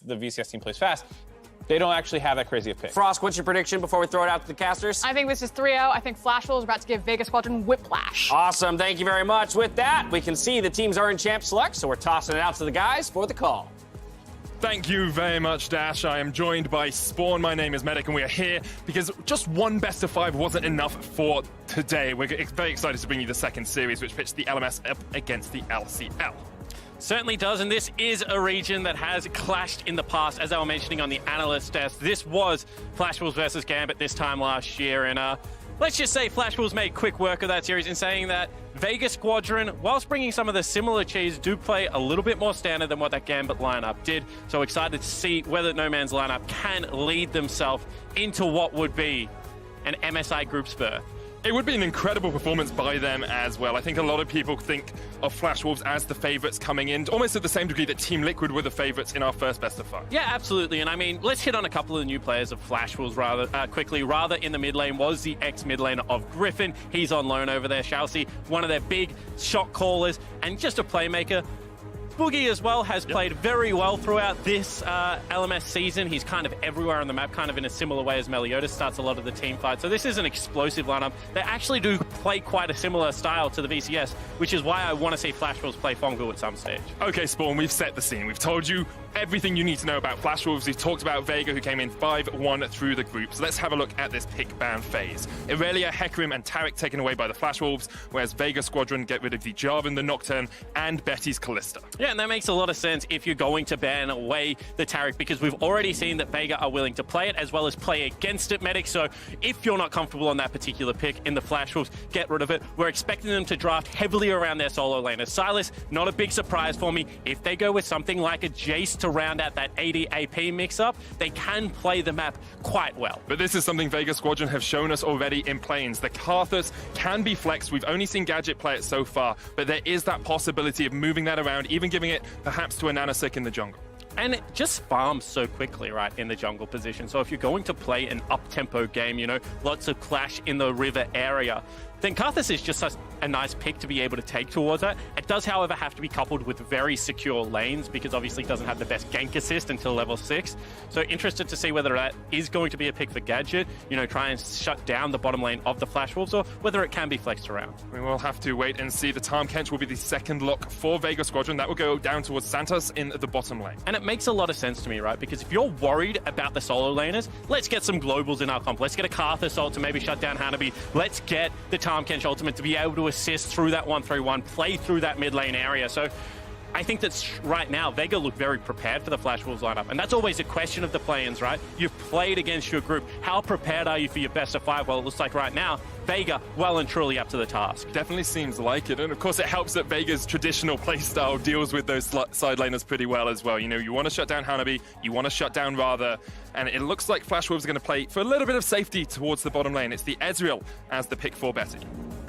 the VCS team plays fast, they don't actually have that crazy of pick. Frost, what's your prediction before we throw it out to the casters? I think this is 3-0. I think Flash Wolves is about to give Vega Squadron whiplash. Awesome. Thank you very much. With that, we can see the teams are in champ select, so we're tossing it out to the guys for the call. Thank you very much, Dash. I am joined by Spawn. My name is Medic, and we are here because just one best of 5 wasn't enough for today. We're very excited to bring you the second series, which pitched the LMS up against the LCL. Certainly does, and this is a region that has clashed in the past. As I was mentioning on the analyst desk, this was Flash Wolves versus Gambit this time last year, and let's just say Flash Wolves made quick work of that series in saying that Vega Squadron, whilst bringing some of the similar cheese, do play a little bit more standard than what that Gambit lineup did. So excited to see whether No Man's lineup can lead themselves into what would be an MSI group spur. It would be an incredible performance by them as well. I think a lot of people think of Flash Wolves as the favorites coming in, almost at the same degree that Team Liquid were the favorites in our first best of 5. Yeah, absolutely. And I mean, let's hit on a couple of the new players of Flash Wolves rather quickly. Rather in the mid lane was the ex-mid laner of Griffin. He's on loan over there. Chelsea, one of their big shot callers and just a playmaker. Boogie as well has played very well throughout this LMS season. He's kind of everywhere on the map, kind of in a similar way as Meliodas, starts a lot of the team fights. So this is an explosive lineup. They actually do play quite a similar style to the VCS, which is why I want to see Flash Wolves play Fongu at some stage. Okay, Spawn, we've set the scene. We've told you everything you need to know about Flash Wolves. We've talked about Vega, who came in 5-1 through the group. So let's have a look at this pick ban phase. Irelia, Hecarim, and Taric taken away by the Flash Wolves, whereas Vega Squadron get rid of the Jarvan, the Nocturne, and Betty's Callista. Yeah, and that makes a lot of sense if you're going to ban away the Taric, because we've already seen that Vega are willing to play it as well as play against it, Medic. So if you're not comfortable on that particular pick in the Flash Wolves, get rid of it. We're expecting them to draft heavily around their solo laners. Sylas, not a big surprise for me. If they go with something like a Jace to round out that AD AP mix-up, they can play the map quite well. But this is something Vega Squadron have shown us already in planes. The Karthus can be flexed. We've only seen Gadget play it so far, but there is that possibility of moving that around, even giving it perhaps to a Nanosec in the jungle. And it just farms so quickly, right, in the jungle position. So if you're going to play an up-tempo game, you know, lots of clash in the river area, then Karthus is just a nice pick to be able to take towards that. It does, however, have to be coupled with very secure lanes, because obviously it doesn't have the best gank assist until level 6. So interested to see whether that is going to be a pick for Gadget, you know, try and shut down the bottom lane of the Flash Wolves, or whether it can be flexed around. We will have to wait and see. The Tahm Kench will be the second lock for Vega Squadron. That will go down towards Santos in the bottom lane. And it makes a lot of sense to me, right? Because if you're worried about the solo laners, let's get some globals in our comp. Let's get a Karthus ult to maybe shut down Hanabi. Let's get the Tahm Kench ultimate to be able to assist through that 1-3-1, play through that mid lane area. So I think that right now, Vega look very prepared for the Flash Wolves lineup. And that's always a question of the play-ins, right? You've played against your group. How prepared are you for your best of 5? Well, it looks like right now, Vega well and truly up to the task. Definitely seems like it. And of course, it helps that Vega's traditional playstyle deals with those side laners pretty well as well. You know, you want to shut down Hanabi, you want to shut down Rather, and it looks like Flash Wolves are going to play for a little bit of safety towards the bottom lane. It's the Ezreal as the pick for Betty.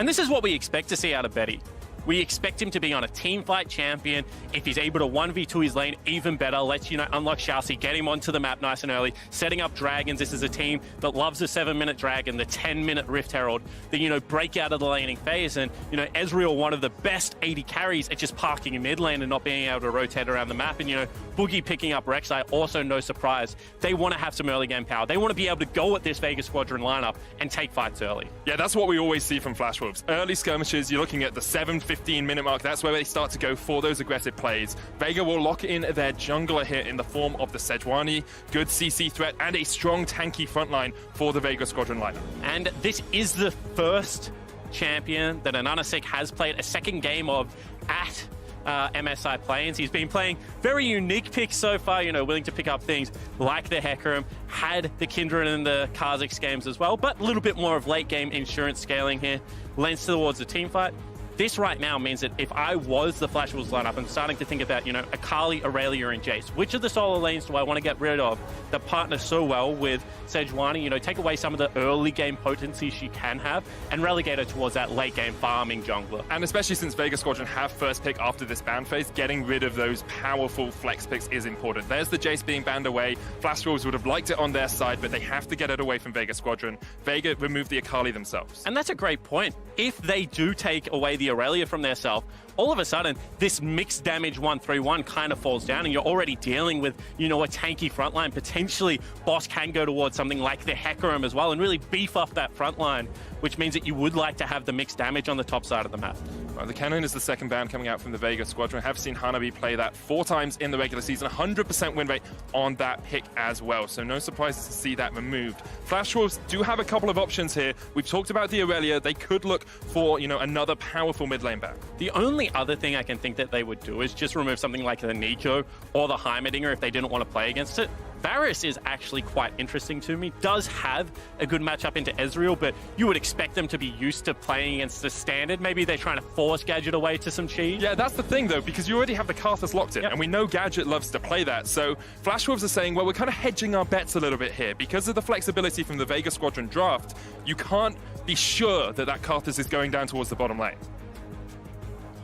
And this is what we expect to see out of Betty. We expect him to be on a team fight champion. If he's able to 1v2 his lane, even better. Let's, you know, unlock Chelsea, get him onto the map nice and early, setting up dragons. This is a team that loves the 7-minute dragon, the 10-minute Rift Herald, the, you know, break out of the laning phase. And, you know, Ezreal, one of the best AD carries at just parking in mid lane and not being able to rotate around the map. And, you know, Boogie picking up Rek'Sai, also no surprise. They want to have some early game power. They want to be able to go at this Vega Squadron lineup and take fights early. Yeah, that's what we always see from Flash Wolves. Early skirmishes, you're looking at the 7-15-minute mark. That's where they start to go for those aggressive plays. Vega will lock in their jungler here in the form of the Sejuani. Good CC threat and a strong tanky frontline for the Vega Squadron lineup. And this is the first champion that a Nanosec has played a second game of at MSI play-ins. He's been playing very unique picks so far, you know, willing to pick up things like the Hecarim, had the Kindred and the Kha'Zix games as well, but a little bit more of late game insurance scaling here, lends towards the team fight. This right now means that if I was the Flash Wolves lineup, I'm starting to think about, you know, Akali, Aurelia, and Jace. Which of the solo lanes do I want to get rid of that partner so well with Sejuani? You know, take away some of the early game potency she can have and relegate her towards that late game farming jungler. And especially since Vega Squadron have first pick after this ban phase, getting rid of those powerful flex picks is important. There's the Jace being banned away. Flash Wolves would have liked it on their side, but they have to get it away from Vega Squadron. Vega removed the Akali themselves. And that's a great point. If they do take away the the Aurelia from their self, all of a sudden, this mixed damage 1-3-1 kind of falls down, and you're already dealing with, you know, a tanky frontline. Potentially, Boss can go towards something like the Hecarim as well and really beef up that frontline, which means that you would like to have the mixed damage on the top side of the map. Well, the Cannon is the second ban coming out from the Vega Squadron. I have seen Hanabi play that 4 times in the regular season, 100% win rate on that pick as well. So no surprises to see that removed. Flash Wolves do have a couple of options here. We've talked about the Aurelia. They could look for, you know, another powerful mid lane back. The only other thing I can think that they would do is just remove something like the Nico or the Heimerdinger if they didn't want to play against it. Varus is actually quite interesting to me. Does have a good matchup into Ezreal, but you would expect them to be used to playing against the standard. Maybe they're trying to force Gadget away to some cheese. Yeah, that's the thing, though, because you already have the Karthus locked in, and we know Gadget loves to play that. So Flash Wolves are saying, well, we're kind of hedging our bets a little bit here. Because of the flexibility from the Vega Squadron draft, you can't be sure that that Karthus is going down towards the bottom lane.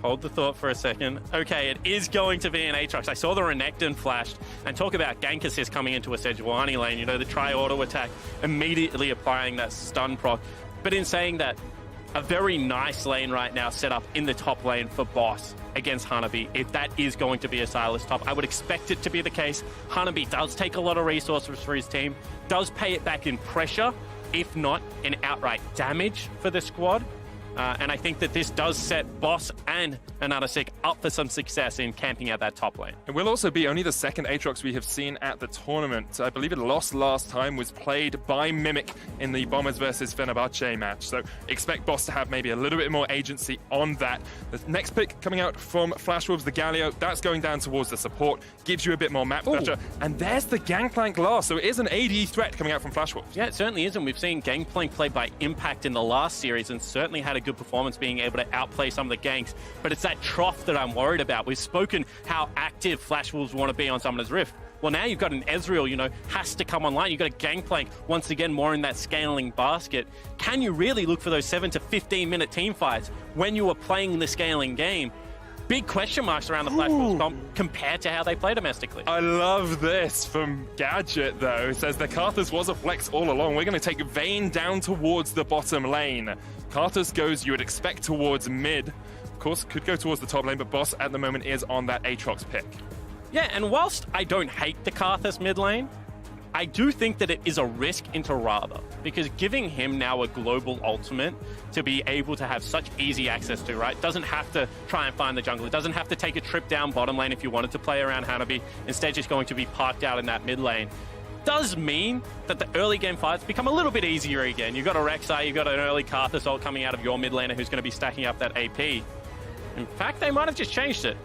Hold the thought for a second. Okay, it is going to be an Aatrox. I saw the Renekton flashed, and talk about gank assist coming into a Sejuani lane. You know, the try-auto attack, immediately applying that stun proc. But in saying that, a very nice lane right now set up in the top lane for Boss against Hanabi. If that is going to be a Sylas top, I would expect it to be the case. Hanabi does take a lot of resources for his team, does pay it back in pressure, if not in outright damage for the squad. And I think that this does set Boss and Ananasik up for some success in camping out that top lane. It will also be only the second Aatrox we have seen at the tournament. I believe it lost last time, was played by Mimic in the Bombers versus Fenerbahce match. So expect Boss to have maybe a little bit more agency on that. The next pick coming out from Flash Wolves, the Galio, that's going down towards the support, gives you a bit more map pressure. And there's the Gangplank last, so it is an AD threat coming out from Flash Wolves. Yeah, it certainly is, and we've seen Gangplank played by Impact in the last series and certainly had a good performance being able to outplay some of the ganks, but it's that trough that I'm worried about. We've spoken how active Flash Wolves want to be on Summoner's Rift. Well, now you've got an Ezreal, you know, has to come online. You've got a Gangplank, once again, more in that scaling basket. Can you really look for those 7 to 15 minute team fights when you are playing the scaling game? Big question marks around the Flash Wolves comp compared to how they play domestically. I love this from Gadget, though. It says the Karthus was a flex all along. We're going to take Vayne down towards the bottom lane. Karthus goes, you would expect, towards mid. Of course, could go towards the top lane, but Boss at the moment is on that Aatrox pick. Yeah, and whilst I don't hate the Karthus mid lane, I do think that it is a risk into Rather, because giving him now a global ultimate to be able to have such easy access to, right? Doesn't have to try and find the jungle. It doesn't have to take a trip down bottom lane if you wanted to play around Hanabi. Instead, just going to be parked out in that mid lane. Does mean that the early game fights become a little bit easier again. You've got a Rek'Sai, you've got an early Karthus ult coming out of your mid laner who's going to be stacking up that AP. In fact, they might have just changed it.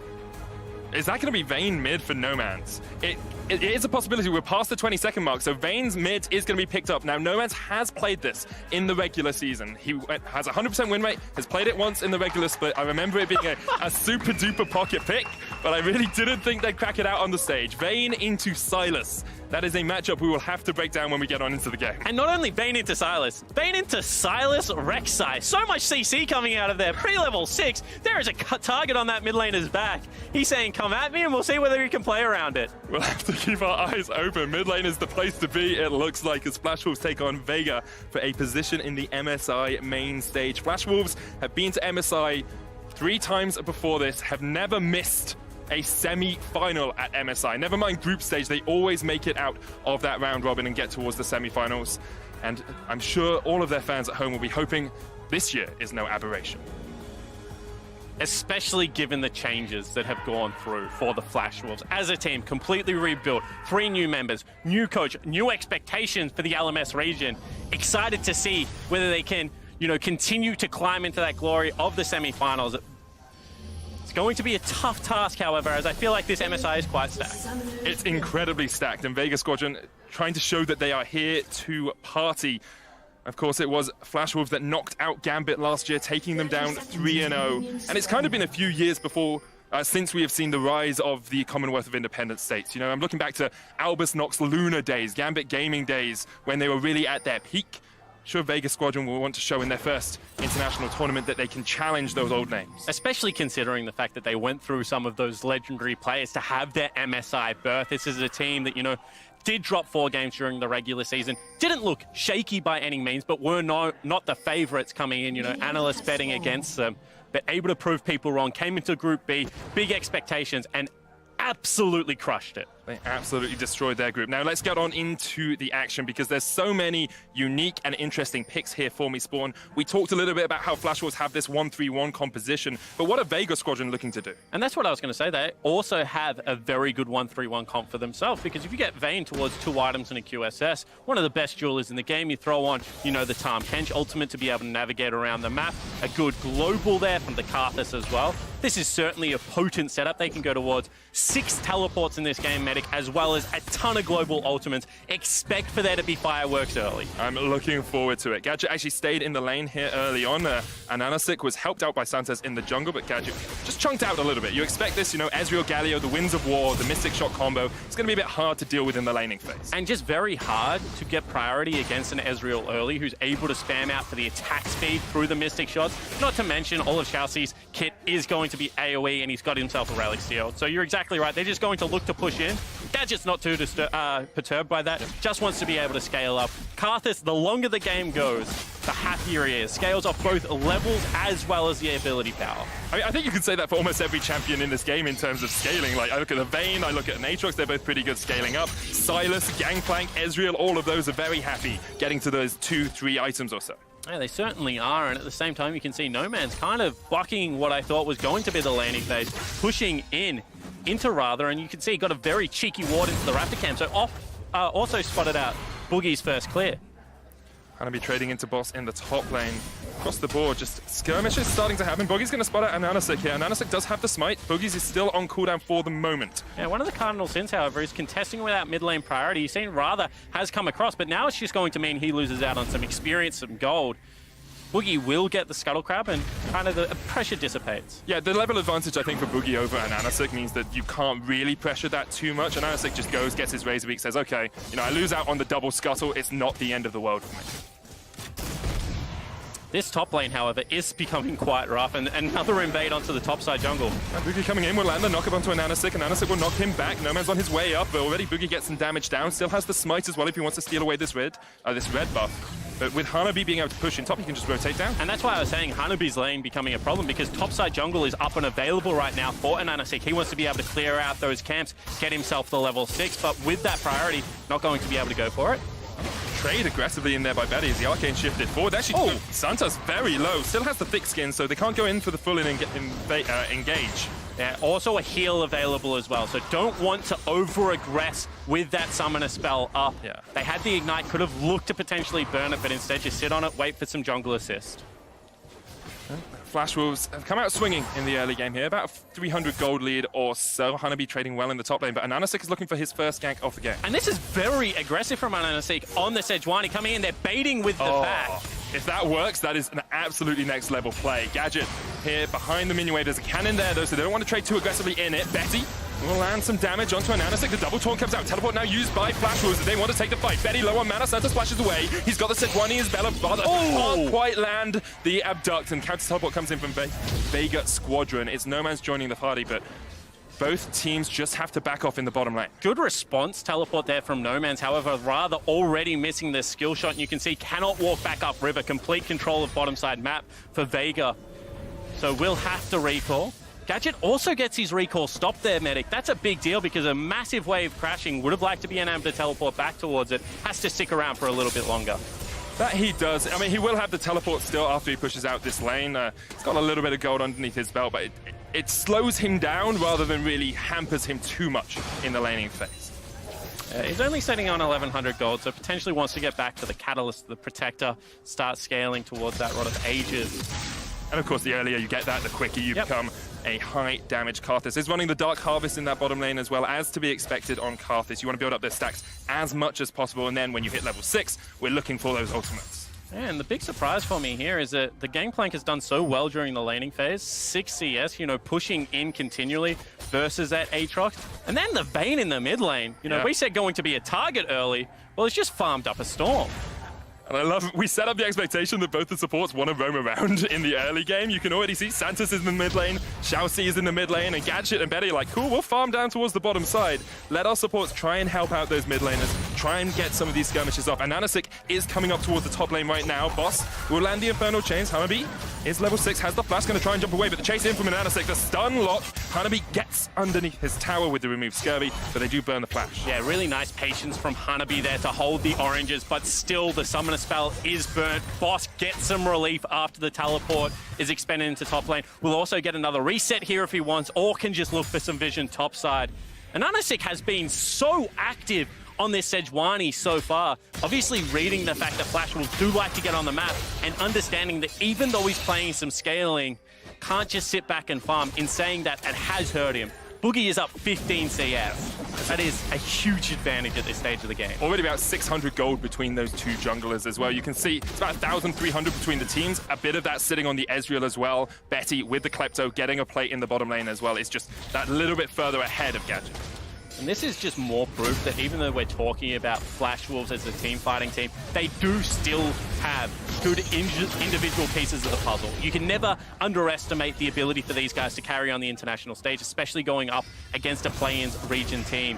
Is that going to be Vayne mid for Noman's? It is a possibility. We're past the 20-second mark, so Vayne's mid is going to be picked up. Now, Noman's has played this in the regular season. He has 100% win rate, has played it once in the regular split. I remember it being a super-duper pocket pick, but I really didn't think they'd crack it out on the stage. Vayne into Sylas. That is a matchup we will have to break down when we get on into the game. And not only Vayne into Sylas Rek'Sai. So much CC coming out of there. Pre-level 6, there is a target on that mid laner's back. He's saying, come at me, and we'll see whether he can play around it. We'll have to keep our eyes open. Mid lane is the place to be, it looks like, as Flash Wolves take on Vega for a position in the MSI main stage. Flash Wolves have been to MSI 3 times before this, have never missed a semi-final at MSI. Never mind group stage, they always make it out of that round robin and get towards the semi-finals. And I'm sure all of their fans at home will be hoping this year is no aberration. Especially given the changes that have gone through for the Flash Wolves. As a team, completely rebuilt, 3 new members, new coach, new expectations for the LMS region. Excited to see whether they can, you know, continue to climb into that glory of the semi-finals. It's going to be a tough task, however, as I feel like this MSI is quite stacked. It's incredibly stacked, and Vega Squadron trying to show that they are here to party. Of course, it was Flash Wolves that knocked out Gambit last year, taking them down 3-0. And it's kind of been a few years before, since we have seen the rise of the Commonwealth of Independent States. You know, I'm looking back to Albus Nox Luna days, Gambit Gaming days, when they were really at their peak. Sure, Vega Squadron will want to show in their first international tournament that they can challenge those old names. Especially considering the fact that they went through some of those legendary players to have their MSI berth. This is a team that, you know, did drop 4 games during the regular season. Didn't look shaky by any means, but were not the favorites coming in, you know, analysts betting against them. but able to prove people wrong. Came into Group B, big expectations, and absolutely crushed it. They absolutely destroyed their group. Now let's get on into the action because there's so many unique and interesting picks here for me, Spawn. We talked a little bit about how Flash Wolves have this 1-3-1 composition, but what are Vega Squadron looking to do? And that's what I was going to say. They also have a very good 1-3-1 comp for themselves, because if you get Vayne towards 2 items and a QSS, one of the best duelers in the game, you throw on, you know, the Tahm Kench ultimate to be able to navigate around the map, a good global there from the Karthus as well. This is certainly a potent setup. They can go towards 6 teleports in this game, Medic, as well as a ton of global ultimates. Expect for there to be fireworks early. I'm looking forward to it. Gadget actually stayed in the lane here early on. Ananasik was helped out by Santos in the jungle, but Gadget just chunked out a little bit. You expect this, you know, Ezreal Galio, the Winds of War, the Mystic Shot combo. It's going to be a bit hard to deal with in the laning phase. And just very hard to get priority against an Ezreal early who's able to spam out for the attack speed through the Mystic Shots. Not to mention, all of Xiaoxi's kit is going to be AoE, and he's got himself a Relic Seal. So you're exactly right. They're just going to look to push in. Gadget's not too perturbed by that. Just wants to be able to scale up. Karthus, the longer the game goes, the happier he is. Scales off both levels as well as the ability power. I think you could say that for almost every champion in this game in terms of scaling. Like, I look at the Vayne, I look at an Aatrox, they're both pretty good scaling up. Sylas, Gangplank, Ezreal, all of those are very happy getting to those 2-3 items or so. Yeah, they certainly are, and at the same time, you can see Noman's kind of bucking what I thought was going to be the landing phase, pushing into Rather, and you can see he got a very cheeky ward into the Raptor camp, so also spotted out Boogie's first clear. Hanabi trading into boss in the top lane. Across the board, just skirmishes starting to happen. Boogie's going to spot out Ananasik here. Ananasik does have the smite. Boogie's is still on cooldown for the moment. Yeah, one of the cardinal sins, however, is contesting without mid lane priority. You've seen Rather has come across, but now it's just going to mean he loses out on some experience, some gold. Boogie will get the Scuttle Crab, and kind of the pressure dissipates. Yeah, the level advantage, I think, for Boogie over Ananasik means that you can't really pressure that too much. Ananasik just goes, gets his Razor Beak, says, okay, you know, I lose out on the double Scuttle. It's not the end of the world for me. This top lane, however, is becoming quite rough, and another invade onto the topside jungle. And Boogie coming in will land the knock-up onto Ananasik, and Ananasik will knock him back. No Man's on his way up, but already Boogie gets some damage down. Still has the smite as well if he wants to steal away this red buff. But with Hanabi being able to push in top, he can just rotate down. And that's why I was saying Hanabi's lane becoming a problem, because topside jungle is up and available right now for Ananasik. He wants to be able to clear out those camps, get himself the level 6, but with that priority, not going to be able to go for it. Trade aggressively in there by Betty as the Arcane shifted forward. Actually, Santa's very low. Still has the thick skin, so they can't go in for the full engage. Yeah, also a heal available as well, so don't want to over-aggress with that summoner spell up. Yeah. They had the Ignite, could have looked to potentially burn it, but instead just sit on it, wait for some jungle assist. Flash Wolves have come out swinging in the early game here, about a 300 gold lead or so. Hanabi trading well in the top lane, but Ananasik is looking for his first gank off the game. And this is very aggressive from Ananasik on the Sejuani coming in, they're baiting with the back. If that works, that is an absolutely next level play. Gadget here behind the minion wave. There's a cannon there though, so they don't want to trade too aggressively in it. Betty will land some damage onto Ananasik. The double taunt comes out. Teleport now used by Flash Wolves. They want to take the fight. Betty low on mana. Santa splashes away. He's got the Sejuani as Bella. Can't quite land the abduct, and counter teleport comes in from Vega Squadron. It's No Man's joining the party, but both teams just have to back off in the bottom lane. Good response teleport there from No Man's, however, Rather already missing the skill shot, and you can see cannot walk back up river. Complete control of bottom side map for Vega. So we'll have to recall. Gadget also gets his recall stopped there, Medic. That's a big deal because a massive wave crashing would have liked to be able to teleport back towards it. Has to stick around for a little bit longer. That he does. I mean, he will have the teleport still after he pushes out this lane. He's got a little bit of gold underneath his belt, but it slows him down rather than really hampers him too much in the laning phase. He's only sitting on 1,100 gold, so potentially wants to get back to the Catalyst, the Protector, start scaling towards that Rod of Ages. And of course, the earlier you get that, the quicker you become a high damage Karthus. Is running the Dark Harvest in that bottom lane as well, as to be expected on Karthus. You want to build up their stacks as much as possible, and then when you hit level 6, we're looking for those ultimates. And the big surprise for me here is that the Gangplank has done so well during the laning phase. 6 CS, you know, pushing in continually versus that Aatrox. And then the Vayne in the mid lane. You know, we said going to be a target early. Well, it's just farmed up a Storm. And I love, we set up the expectation that both the supports want to roam around in the early game. You can already see Santos is in the mid lane, Xiaoxi is in the mid lane, and Gadget and Betty are like, cool, we'll farm down towards the bottom side. Let our supports try and help out those mid laners, try and get some of these skirmishes off. And Ananasik is coming up towards the top lane right now. Boss will land the Infernal Chains. Hanabi is level 6, has the flash, going to try and jump away, but the chase in from Anasik, the stun lock. Hanabi gets underneath his tower with the removed Scurvy, but they do burn the flash. Yeah, really nice patience from Hanabi there to hold the oranges, but still the summoner spell is burnt. Boss gets some relief after the teleport is expended into top lane. We'll also get another reset here if he wants, or can just look for some vision topside. And Anasik has been so active on this Sejuani so far, obviously reading the fact that Flash Wolves do like to get on the map and understanding that even though he's playing some scaling, can't just sit back and farm. In saying that, it has hurt him. Boogie is up 15 CS. That is a huge advantage at this stage of the game. Already about 600 gold between those two junglers as well. You can see it's about 1,300 between the teams. A bit of that sitting on the Ezreal as well. Betty with the Klepto getting a plate in the bottom lane as well. It's just that little bit further ahead of Gadget. And this is just more proof that even though we're talking about Flash Wolves as a team fighting team, they do still have good individual pieces of the puzzle. You can never underestimate the ability for these guys to carry on the international stage, especially going up against a play-ins region team.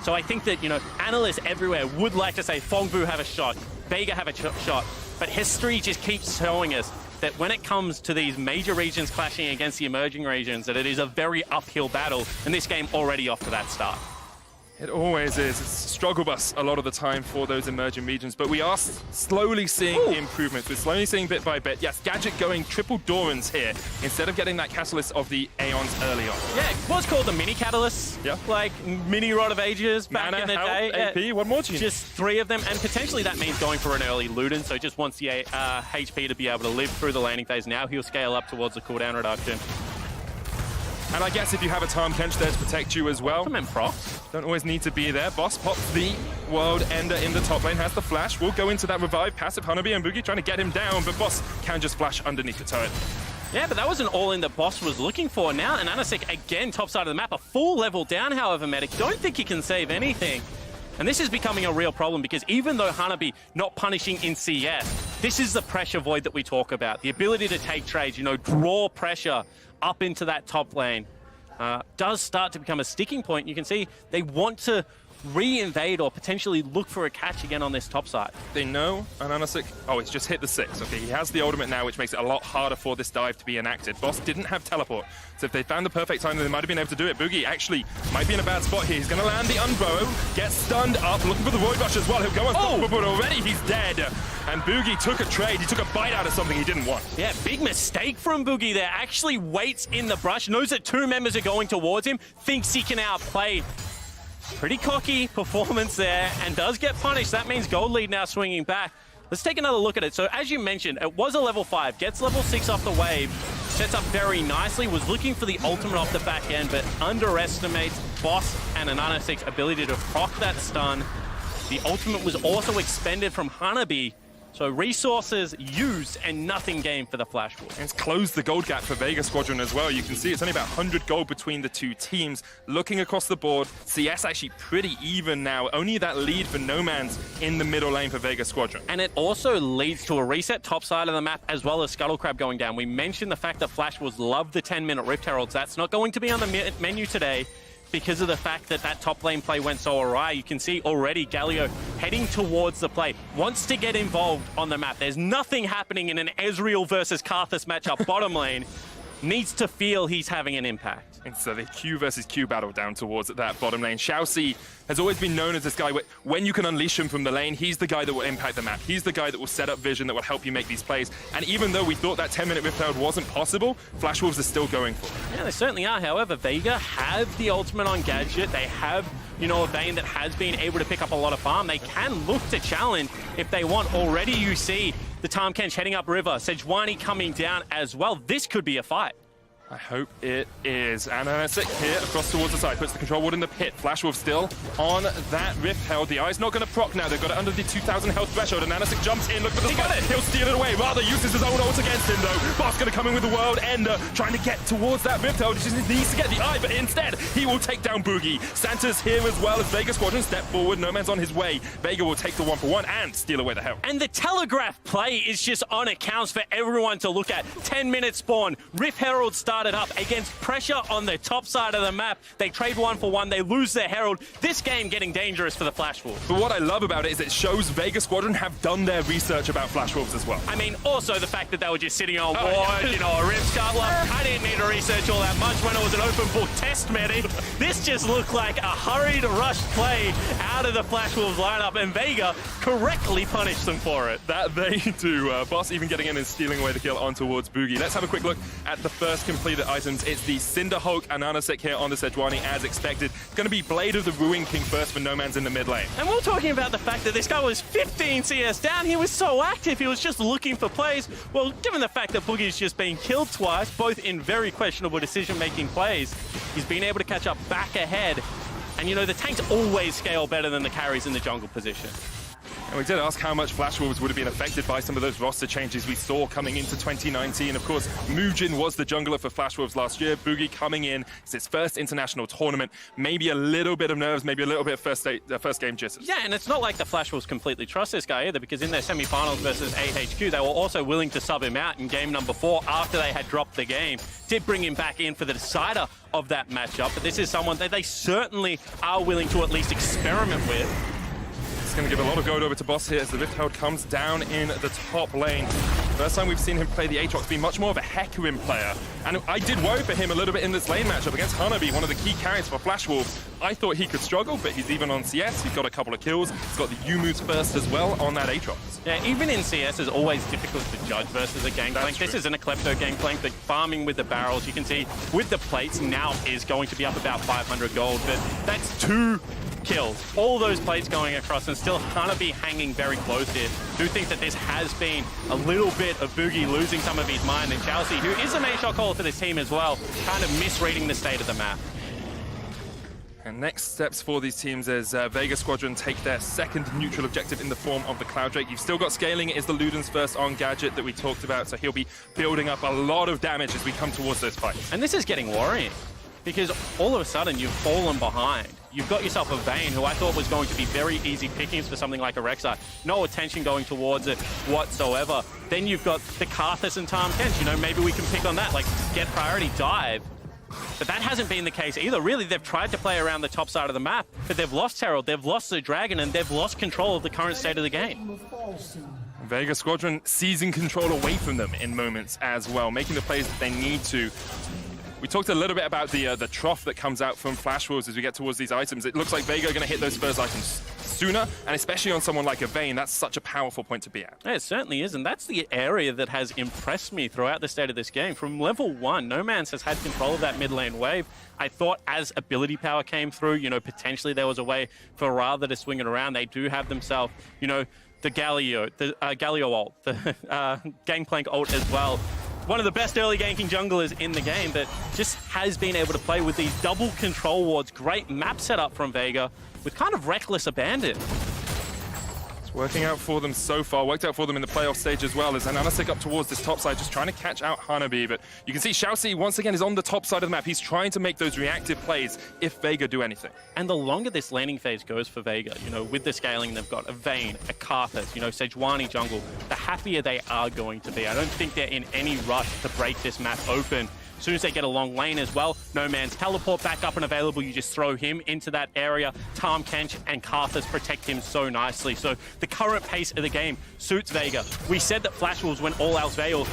So I think that, you know, analysts everywhere would like to say Fongbu have a shot, Vega have a shot, but history just keeps showing us that when it comes to these major regions clashing against the emerging regions, that it is a very uphill battle, and this game already off to that start. It always is. It's a struggle bus a lot of the time for those emerging regions, but we are slowly seeing improvements. We're slowly seeing bit by bit. Yes, Gadget going triple Dorans here instead of getting that Catalyst of the Aeons early on. Yeah, it was called the mini Catalyst. Yeah. Like mini Rod of Ages back Mana, in the health, day. AP, what more do you need? Just 3 of them, and potentially that means going for an early Luden, so just wants the HP to be able to live through the laning phase. Now he'll scale up towards the cooldown reduction. And I guess if you have a Tahm Kench there to protect you as well. Come in, Proc. Don't always need to be there. Boss pops the World Ender in the top lane, has the flash. We'll go into that revive passive. Hanabi and Boogie trying to get him down, but Boss can just flash underneath the turret. Yeah, but that was an all-in that Boss was looking for. Now, and Anasik again, top side of the map, a full level down, however, Medic. Don't think he can save anything. And this is becoming a real problem because even though Hanabi not punishing in CS, this is the pressure void that we talk about. The ability to take trades, you know, draw pressure up into that top lane. Does start to become a sticking point. You can see they want to re-invade or potentially look for a catch again on this top side. They know Anasik. Oh, it's just hit the 6. Okay, he has the ultimate now, which makes it a lot harder for this dive to be enacted. Boss didn't have teleport, so if they found the perfect time, then they might have been able to do it. Boogie actually might be in a bad spot here. He's going to land the Unburrow, get stunned up, looking for the Void Rush as well. He'll go on, but already he's dead. And Boogie took a trade. He took a bite out of something he didn't want. Yeah, big mistake from Boogie there. Actually waits in the brush, knows that 2 members are going towards him, thinks he can outplay. Pretty cocky performance there, and does get punished. That means gold lead now swinging back. Let's take another look at it. So as you mentioned, it was a level 5, gets level 6 off the wave, sets up very nicely, was looking for the ultimate off the back end, but underestimates Boss and Anasik's ability to proc that stun. The ultimate was also expended from Hanabi, so resources used and nothing gained for the Flash Wolves. And it's closed the gold gap for Vega Squadron as well. You can see it's only about 100 gold between the two teams. Looking across the board, CS actually pretty even now. Only that lead for No Man's in the middle lane for Vega Squadron. And it also leads to a reset top side of the map as well as Scuttle Crab going down. We mentioned the fact that Flash Wolves love the 10-minute Rift Heralds. That's not going to be on the menu today, because of the fact that that top lane play went so awry. You can see already Galio heading towards the play, wants to get involved on the map. There's nothing happening in an Ezreal versus Karthus matchup bottom lane. Needs to feel he's having an impact. And so the Q versus Q battle down towards that bottom lane. Xiaoxi has always been known as this guy, when you can unleash him from the lane, he's the guy that will impact the map. He's the guy that will set up vision, that will help you make these plays. And even though we thought that 10-minute Rift Herald wasn't possible, Flash Wolves are still going for it. Yeah, they certainly are. However, Vega have the ultimate on Gadget. They have, you know, a Vayne that has been able to pick up a lot of farm. They can look to challenge if they want. Already you see the Tahm Kench heading up river, Sejuani coming down as well. This could be a fight. I hope it is. And Anasik here across towards the side, puts the control ward in the pit. Flash Wolf still on that Rift Herald. The Eye's not going to proc now. They've got it under the 2,000 health threshold, and Anasik jumps in. Look for the spot. He'll steal it away. Rather uses his own ult against him, though. Boss going to come in with the World Ender, trying to get towards that Rift Herald. He just needs to get the Eye, but instead, he will take down Boogie. Santa's here as well as Vega Squadron step forward. No Man's on his way. Vega will take the 1-for-1 and steal away the Herald. And the telegraph play is just on accounts for everyone to look at. 10-minute spawn. Rift Herald started started up against pressure on the top side of the map. They trade 1 for 1, they lose their Herald. This game getting dangerous for the Flash Wolves. But what I love about it is it shows Vega Squadron have done their research about Flash Wolves as well. I mean, also the fact that they were just sitting on ward, you know, a Rip Scarlet. I didn't need to research all that much when it was an open book test, Medi. This just looked like a hurried, rushed play out of the Flash Wolves lineup, and Vega correctly punished them for it. That they do. Boss even getting in and stealing away the kill on towards Boogie. Let's have a quick look at the first completed items. It's the Cinder Hulk and Anasik here on the Sejuani as expected. It's going to be Blade of the Ruin King first for No Man's in the mid lane. And we're talking about the fact that this guy was 15 CS down. He was so active. He was just looking for plays. Well, given the fact that Boogie's just been killed twice, both in very questionable decision-making plays, he's been able to catch up back ahead. And, you know, the tanks always scale better than the carries in the jungle position. And we did ask how much Flash Wolves would have been affected by some of those roster changes we saw coming into 2019. Of course, Mujin was the jungler for Flash Wolves last year. Boogie coming in. It's his first international tournament. Maybe a little bit of nerves, maybe a little bit of first game jitters. Yeah, and it's not like the Flash Wolves completely trust this guy either, because in their semi-finals versus AHQ, they were also willing to sub him out in game number 4 after they had dropped the game. Did bring him back in for the decider of that matchup, but this is someone that they certainly are willing to at least experiment with. It's going to give a lot of gold over to Boss here as the Rift Herald comes down in the top lane. First time we've seen him play the Aatrox, be much more of a Hecarim player. And I did worry for him a little bit in this lane matchup against Hanabi, one of the key carries for Flash Wolves. I thought he could struggle, but he's even on CS. He's got a couple of kills. He's got the U-moves first as well on that Aatrox. Yeah, even in CS, it's always difficult to judge versus a Gangplank. This isn't a Klepto Gangplank. The farming with the barrels, you can see with the plates now is going to be up about 500 gold, but that's 2 kills. All those plates going across and still Hanabi hanging very close here. Do think that this has been a little bit of Boogie losing some of his mind, and Chelsea, who is a main shot caller for this team as well, kind of misreading the state of the map. And next steps for these teams as Vega Squadron take their second neutral objective in the form of the Cloud Drake. You've still got scaling. It is the Luden's first on Gadget that we talked about, so he'll be building up a lot of damage as we come towards those fights. And this is getting worrying, because all of a sudden you've fallen behind. You've got yourself a Vayne, who I thought was going to be very easy pickings for something like a Rek'Sai. No attention going towards it whatsoever. Then you've got the Karthus and Tahm Kench. You know, maybe we can pick on that, like get priority dive. But that hasn't been the case either. Really, they've tried to play around the top side of the map, but they've lost Herald, they've lost the Dragon, and they've lost control of the current state of the game. Vega Squadron seizing control away from them in moments as well, making the plays that they need to. We talked a little bit about the trough that comes out from Flash Wolves as we get towards these items. It looks like Vega are going to hit those first items sooner, and especially on someone like a Vayne, that's such a powerful point to be at. Yeah, it certainly is, and that's the area that has impressed me throughout the state of this game. From level 1, No Man's has had control of that mid lane wave. I thought as ability power came through, you know, potentially there was a way for Rather to swing it around. They do have themselves, you know, the Galio ult, the Gangplank ult as well. One of the best early ganking junglers in the game, but just has been able to play with these double control wards. Great map setup from Vega with kind of reckless abandon. It's working out for them so far. Worked out for them in the playoff stage as well as Anasik up towards this top side, just trying to catch out Hanabi. But you can see Xiaoxi once again is on the top side of the map. He's trying to make those reactive plays if Vega do anything. And the longer this laning phase goes for Vega, you know, with the scaling they've got, a Vayne, a Karthus, you know, Sejuani jungle, the happier they are going to be. I don't think they're in any rush to break this map open. As soon as they get a long lane as well, No Man's teleport back up and available. You just throw him into that area. Tahm Kench and Karthus protect him so nicely. So the current pace of the game suits Vega. We said that Flash Wolves, when all else fails,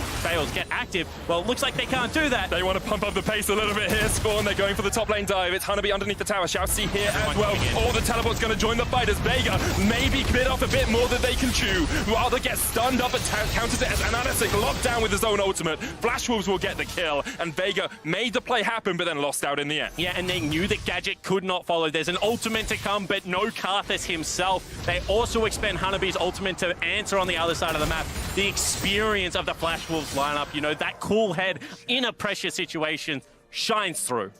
get active. Well, it looks like they can't do that. They want to pump up the pace a little bit here. Spawn, they're going for the top lane dive. It's Hanabi underneath the tower. Xiaoxi here as well. All the teleport's going to join the fight as Vega maybe bit off a bit more than they can chew. Rather get stunned up and counters it as Anasik locked down with his own ultimate. Flash Wolves will get the kill, and Vega made the play happen, but then lost out in the end. Yeah, and they knew that Gadget could not follow. There's an ultimate to come, but no Karthus himself. They also expend Hanabi's ultimate to answer on the other side of the map. The experience of the Flash Wolves lineup, you know, that cool head in a pressure situation shines through.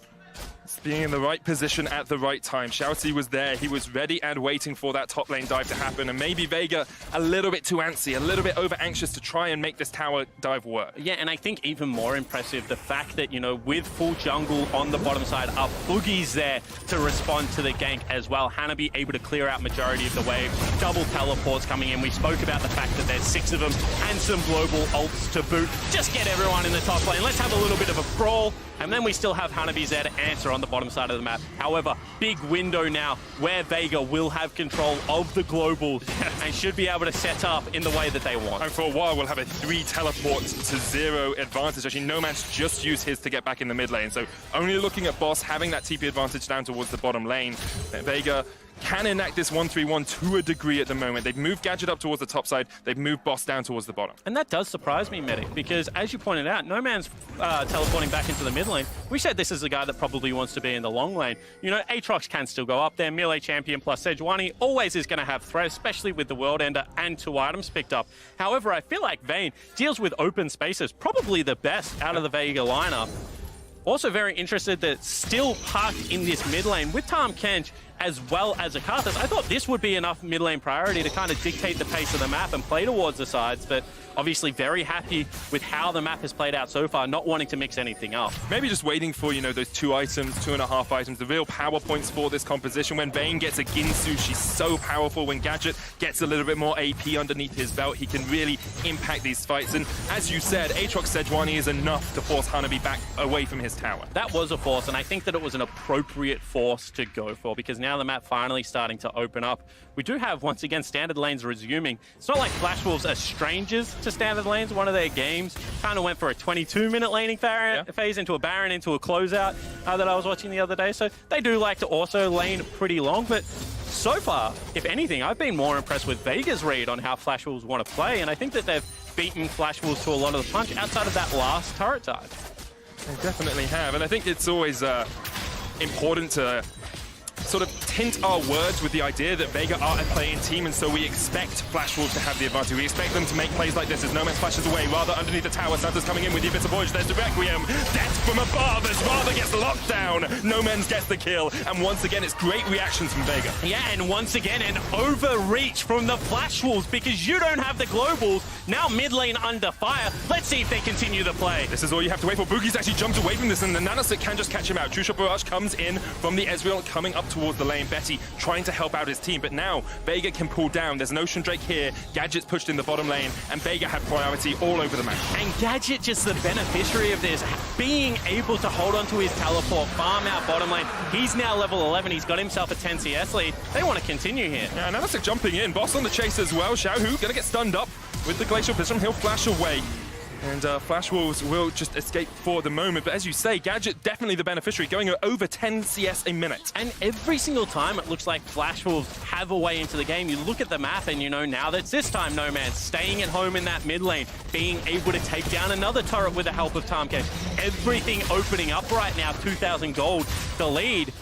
being in the right position at the right time. Shouty was there. He was ready and waiting for that top lane dive to happen. And maybe Vega a little bit too antsy, a little bit over anxious to try and make this tower dive work. Yeah, and I think even more impressive, the fact that, you know, with full jungle on the bottom side up, Boogie's there to respond to the gank as well. Hanabi able to clear out majority of the wave. Double teleports coming in. We spoke about the fact that there's 6 of them and some global ults to boot. Just get everyone in the top lane. Let's have a little bit of a brawl. And then we still have Hanabi's there to answer on the bottom side of the map. However, big window now where Vega will have control of the global and should be able to set up in the way that they want. And for a while, we'll have a 3 teleport to 0 advantage. Actually, Nomad's just used his to get back in the mid lane. So only looking at Boss having that TP advantage down towards the bottom lane. Vega can enact this 1-3-1 to a degree at the moment. They've moved Gadget up towards the top side. They've moved Boss down towards the bottom. And that does surprise me, Medic, because as you pointed out, No Man's teleporting back into the mid lane. We said this is a guy that probably wants to be in the long lane. You know, Aatrox can still go up there. Melee champion plus Sejuani always is going to have threat, especially with the World Ender and 2 items picked up. However, I feel like Vayne deals with open spaces probably the best out of the Vega lineup. Also very interested that still parked in this mid lane with Tahm Kench as well as Akathis. I thought this would be enough mid lane priority to kind of dictate the pace of the map and play towards the sides, but obviously very happy with how the map has played out so far, not wanting to mix anything up. Maybe just waiting for, you know, those 2 items, 2.5 items, the real power points for this composition. When Vayne gets a Ginsu, she's so powerful. When Gadget gets a little bit more AP underneath his belt, he can really impact these fights. And as you said, Aatrox Sejuani is enough to force Hanabi back away from his tower. That was a force, and I think that it was an appropriate force to go for, because now the map finally starting to open up. We do have, once again, standard lanes resuming. It's not like Flash Wolves are strangers to standard lanes. One of their games kind of went for a 22-minute laning phase into a Baron, into a closeout that I was watching the other day. So they do like to also lane pretty long, but so far, if anything, I've been more impressed with Vega's read on how Flash Wolves want to play, and I think that they've beaten Flash Wolves to a lot of the punch outside of that last turret dive. They definitely have, and I think it's always important to sort of tint our words with the idea that Vega are a playing team, and so we expect Flash Wolves to have the advantage. We expect them to make plays like this as No Man flashes away, rather underneath the tower. Santa's coming in with the Abyss of Voyage. There's the Requiem. Death from above as Rather gets locked down. No Man's gets the kill, and once again, it's great reactions from Vega. Yeah, and once again, an overreach from the Flash Wolves because you don't have the globals. Now mid lane under fire. Let's see if they continue the play. This is all you have to wait for. Boogie's actually jumped away from this, and the Nanosec can just catch him out. True Shot Barrage comes in from the Ezreal, coming up towards the lane. Betty trying to help out his team, but now Vega can pull down. There's an Ocean Drake here. Gadget's pushed in the bottom lane, and Vega had priority all over the map. And Gadget just the beneficiary of this, being able to hold on to his teleport, farm out bottom lane. He's now level 11. He's got himself a 10 CS lead. They want to continue here. Yeah, Nanosec jumping in. Boss on the chase as well. Xiaohu gonna get stunned up with the Glacial Prism. He'll flash away. And Flash Wolves will just escape for the moment. But as you say, Gadget definitely the beneficiary, going over 10 CS a minute. And every single time it looks like Flash Wolves have a way into the game. You look at the map and you know now that it's this time No Man staying at home in that mid lane, being able to take down another turret with the help of Tahm Kench. Everything opening up right now, 2,000 gold, the lead.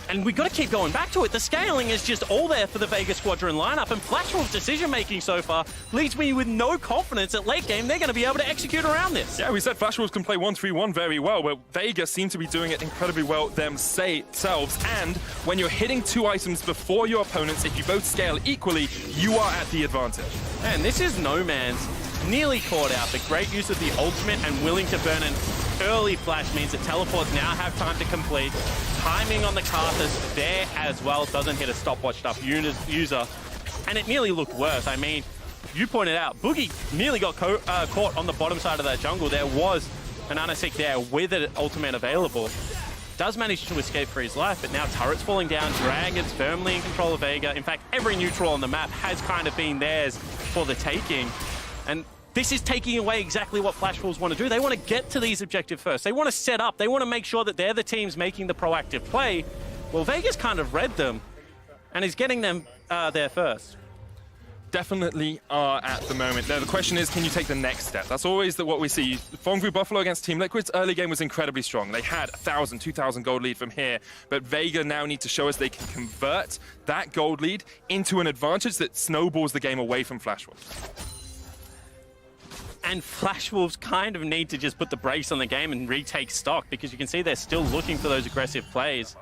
And we've got to keep going back to it. The scaling is just all there for the Vega Squadron lineup, and Flash Wolves' decision-making so far leaves me with no confidence that late game they're going to be able to execute around this. Yeah, we said Flash Wolves can play 1-3-1 very well, but Vega seem to be doing it incredibly well themselves. And when you're hitting 2 items before your opponents, if you both scale equally, you are at the advantage. And this is No Man's nearly caught out. The great use of the ultimate and willing to burn an early flash means that teleports now have time to complete. Timing on the Karthus there as well. Doesn't hit a stopwatched up user. And it nearly looked worse. I mean, you pointed out, Boogie nearly got caught on the bottom side of that jungle. There was an Nanosec there with an ultimate available. Does manage to escape for his life, but now turret's falling down. Dragon's firmly in control of Vega. In fact, every neutral on the map has kind of been theirs for the taking. And this is taking away exactly what Flash Wolves want to do. They want to get to these objectives first. They want to set up. They want to make sure that they're the teams making the proactive play. Well, Vega's kind of read them and is getting them there first. Definitely are at the moment. Now, the question is, can you take the next step? That's always what we see. Fongru Buffalo against Team Liquid's early game was incredibly strong. They had 1,000, 2,000 gold lead from here, but Vega now need to show us they can convert that gold lead into an advantage that snowballs the game away from Flash Wolves. And Flash Wolves kind of need to just put the brakes on the game and retake stock, because you can see they're still looking for those aggressive plays.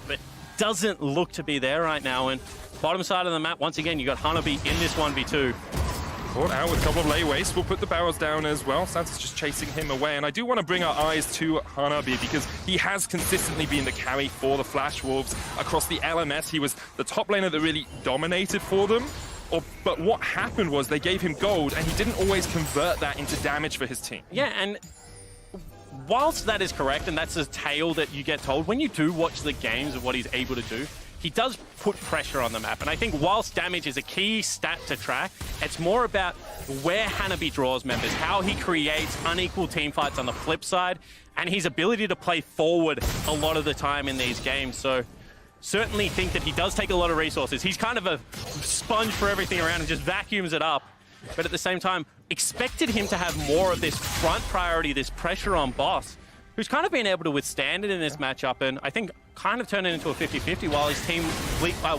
But doesn't look to be there right now. And bottom side of the map, once again, you got Hanabi in this 1v2. Caught out with a couple of lay wastes. We'll put the barrels down as well. Santa's just chasing him away. And I do want to bring our eyes to Hanabi, because he has consistently been the carry for the Flash Wolves across the LMS. He was the top laner that really dominated for them. But what happened was they gave him gold, and he didn't always convert that into damage for his team. Yeah, and whilst that is correct, and that's a tale that you get told, when you do watch the games of what he's able to do, he does put pressure on the map. And I think whilst damage is a key stat to track, it's more about where Hanabi draws members, how he creates unequal team fights on the flip side, and his ability to play forward a lot of the time in these games. So certainly think that he does take a lot of resources. He's kind of a sponge for everything around and just vacuums it up. But at the same time, expected him to have more of this front priority, this pressure on Boss, who's kind of been able to withstand it in this matchup, and I think kind of turn it into a 50-50 while his team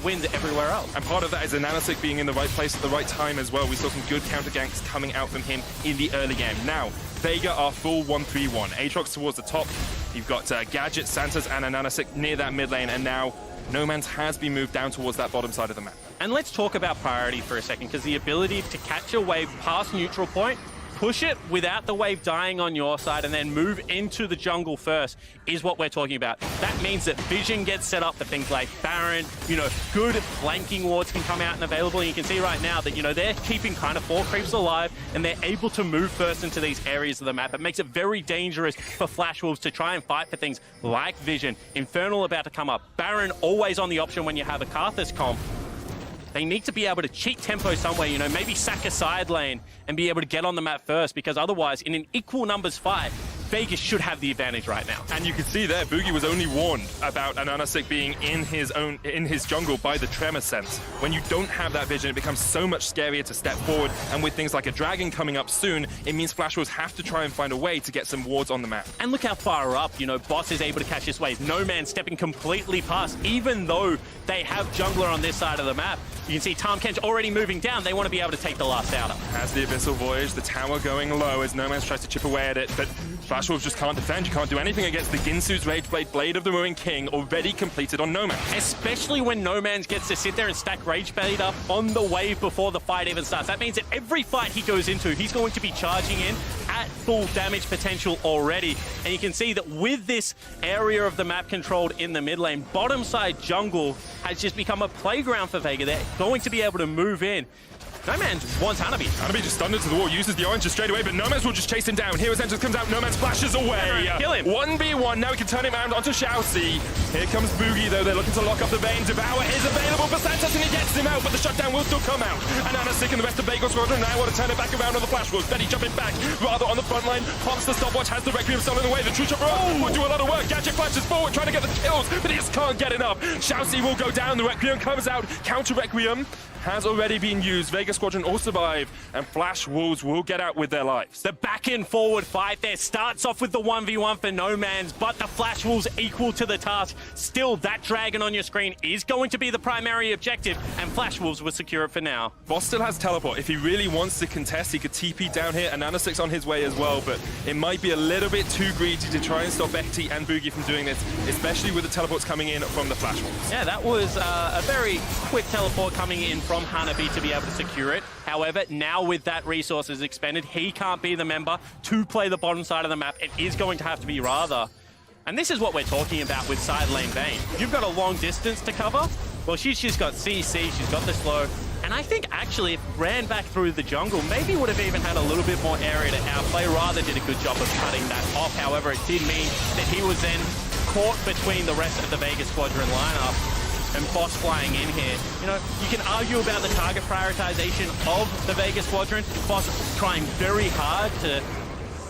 wins everywhere else. And part of that is Ananasik being in the right place at the right time as well. We saw some good counter ganks coming out from him in the early game. Now, Vega are full 1-3-1. Aatrox towards the top. You've got Gadget, Santas, and Ananasik near that mid lane, and now Noman's has been moved down towards that bottom side of the map. And let's talk about priority for a second, because the ability to catch a wave past neutral point, push it without the wave dying on your side, and then move into the jungle first is what we're talking about. That means that vision gets set up for things like Baron, good flanking wards can come out and available. And you can see right now that, they're keeping kind of 4 creeps alive, and they're able to move first into these areas of the map. It makes it very dangerous for Flash Wolves to try and fight for things like vision. Infernal about to come up. Baron always on the option when you have a Karthus comp. They need to be able to cheat tempo somewhere, maybe sack a side lane and be able to get on the map first, because otherwise, in an equal numbers fight, Vegas should have the advantage right now. And you can see there, Boogie was only warned about Ananasik being in his jungle by the tremor sense. When you don't have that vision, it becomes so much scarier to step forward. And with things like a dragon coming up soon, it means Flash Wolves have to try and find a way to get some wards on the map. And look how far up, Boss is able to catch this wave. No Man stepping completely past, even though they have jungler on this side of the map. You can see Tahm Kench already moving down. They want to be able to take the last outer. Has the Abyssal Voyage, the tower going low as No Man's tries to chip away at it, but Flash Wolves just can't defend. You can't do anything against the Ginsu's Rageblade, Blade of the Ruined King, already completed on No Man. Especially when No Man gets to sit there and stack Rageblade up on the wave before the fight even starts. That means that every fight he goes into, he's going to be charging in at full damage potential already. And you can see that with this area of the map controlled in the mid lane, bottom side jungle has just become a playground for Vega. They're going to be able to move in. No Man wants Hanabi. Hanabi just stunned into the wall, uses the orange straight away, but No Man's will just chase him down. Hero's Entrance comes out, No Man splashes away. Kill him. 1v1, now he can turn him around onto Xiaoxi. Here comes Boogie though, they're looking to lock up the vein. Devour is available for Santos and he gets him out, but the shutdown will still come out. And Ananasik and the rest of Vega Squadron now want to turn it back around on the Flash Wolves. Betty jumping back, rather on the front line. Pops the stopwatch, has the Requiem stolen away. The True Chopper will do a lot of work. Gadget flashes forward, trying to get the kills, but he just can't get enough. Xiaoxi will go down, the Requiem comes out. Counter Requiem has already been used. Vega Squadron all survive, and Flash Wolves will get out with their lives. The back and forward fight there starts off with the 1v1 for No Man's, but the Flash Wolves equal to the task. Still, that dragon on your screen is going to be the primary objective, and Flash Wolves will secure it for now. Boss still has teleport. If he really wants to contest, he could TP down here. Ananasik's on his way as well, but it might be a little bit too greedy to try and stop Ekti and Boogie from doing this, especially with the teleports coming in from the Flash Wolves. Yeah, that was a very quick teleport coming in from Hanabi to be able to secure it. However, now with that resources expended, he can't be the member to play the bottom side of the map. It is going to have to be Rather. And this is what we're talking about with side lane Vayne. You've got a long distance to cover. Well, she's got CC, she's got the slow. And I think actually if ran back through the jungle, maybe would have even had a little bit more area to outplay. Rather did a good job of cutting that off. However, it did mean that he was then caught between the rest of the Vega Squadron lineup. And Boss flying in here. You can argue about the target prioritization of the Vega Squadron. Boss trying very hard to,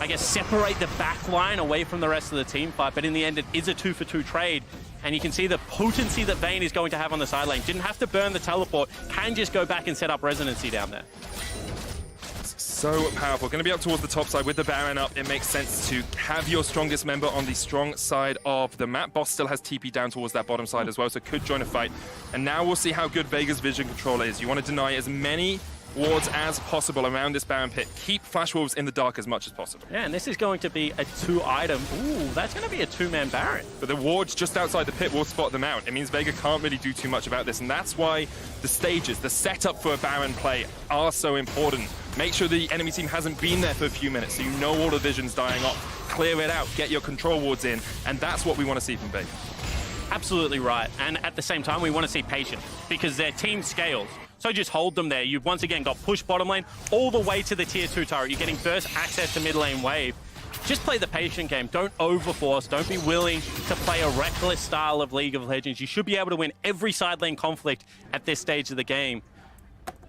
I guess, separate the back line away from the rest of the team fight. But in the end, it is a 2-for-2 trade. And you can see the potency that Vayne is going to have on the side lane. Didn't have to burn the teleport. Can just go back and set up resonancy down there. So powerful. Going to be up towards the top side with the Baron up. It makes sense to have your strongest member on the strong side of the map. Boss still has TP down towards that bottom side as well, so could join a fight. And now we'll see how good Vega's vision control is. You want to deny as many wards as possible around this Baron pit. Keep Flash Wolves in the dark as much as possible. Yeah, and this is going to be a 2-item. Ooh, that's going to be a 2-man Baron. But the wards just outside the pit will spot them out. It means Vega can't really do too much about this, and that's why the stages, the setup for a Baron play are so important. Make sure the enemy team hasn't been there for a few minutes so you know all the vision's dying off. Clear it out, get your control wards in, and that's what we want to see from Vega. Absolutely right. And at the same time, we want to see patience because their team scales. So just hold them there. You've once again got push bottom lane all the way to the tier 2 turret. You're getting burst access to mid lane wave. Just play the patient game. Don't overforce. Don't be willing to play a reckless style of League of Legends. You should be able to win every side lane conflict at this stage of the game.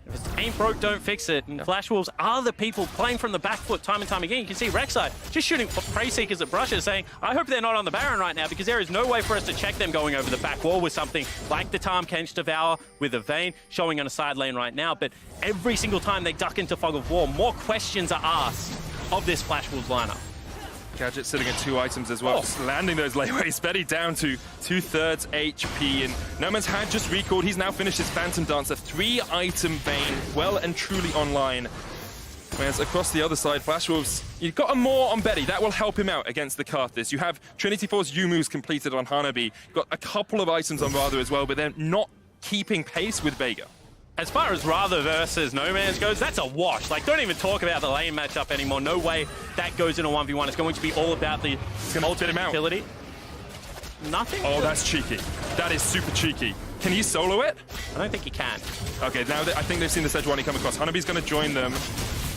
If it ain't broke, don't fix it. And Flash Wolves are the people playing from the back foot time and time again. You can see Rek'Sai just shooting Prey Seekers at brushes, saying, I hope they're not on the Baron right now because there is no way for us to check them going over the back wall with something like the Tahm Kench Devour with a Vayne showing on a side lane right now. But every single time they duck into Fog of War, more questions are asked of this Flash Wolves lineup. Gadget sitting at 2 items as well, just landing those laneways. Betty down to 2/3 HP, and No Man's had just recalled. He's now finished his Phantom Dancer, 3-item Vayne, well and truly online. Whereas across the other side, Flash Wolves, you've got a more on Betty. That will help him out against the Karthus. You have Trinity Force Yumu's completed on Hanabi. Got a couple of items on Radha as well, but they're not keeping pace with Vega. As far as Radha versus No Man's goes, that's a wash. Like, don't even talk about the lane matchup anymore. No way that goes in a 1v1. It's going to be all about the ultimate utility. Nothing? Oh, that's cheeky. That is super cheeky. Can he solo it? I don't think he can. Okay, now I think they've seen the Sejuani come across. Hanabi's going to join them.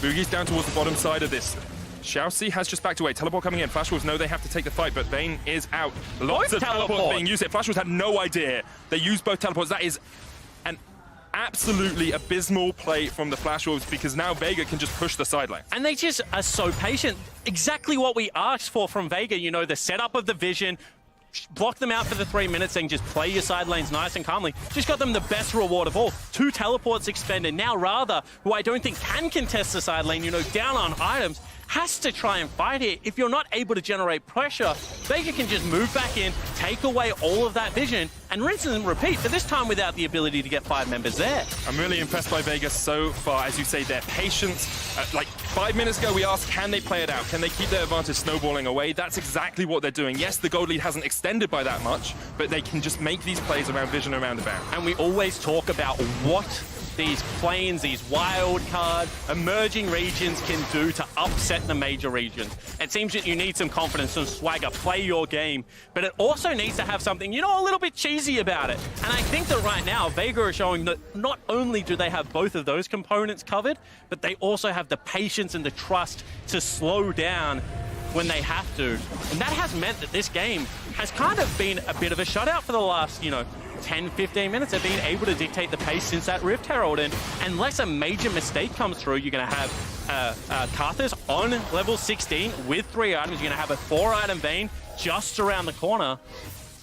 Boogie's down towards the bottom side of this. Xiaoxi has just backed away. Teleport coming in. Flash Wolves know they have to take the fight, but Vayne is out. Lots of teleports being used here. Flash Wolves had no idea. They used both teleports. That is an absolutely abysmal play from the Flash Wolves because now Vega can just push the sideline. And they just are so patient. Exactly what we asked for from Vega. You know, the setup of the vision, block them out for the 3 minutes and just play your side lanes nice and calmly. Just got them the best reward of all. 2 teleports expended. Now Radha, who I don't think can contest the side lane, you know, down on items, has to try and fight it. If you're not able to generate pressure, Vega can just move back in, take away all of that vision, and rinse and repeat, but this time without the ability to get 5 members there. I'm really impressed by Vega so far. As you say, their patience. Like 5 minutes ago, we asked, can they play it out? Can they keep their advantage snowballing away? That's exactly what they're doing. Yes, the gold lead hasn't extended by that much, but they can just make these plays around vision around the Baron. And we always talk about what these planes, these wild card, emerging regions can do to upset the major regions. It seems that you need some confidence, some swagger, play your game, but it also needs to have something, you know, a little bit cheesy about it. And I think that right now, Vega are showing that not only do they have both of those components covered, but they also have the patience and the trust to slow down when they have to. And that has meant that this game has kind of been a bit of a shutout for the last, you know, 10, 15 minutes. They've been able to dictate the pace since that Rift Herald, and unless a major mistake comes through, you're going to have Karthus on level 16 with 3 items. You're going to have a 4-item Vayne just around the corner.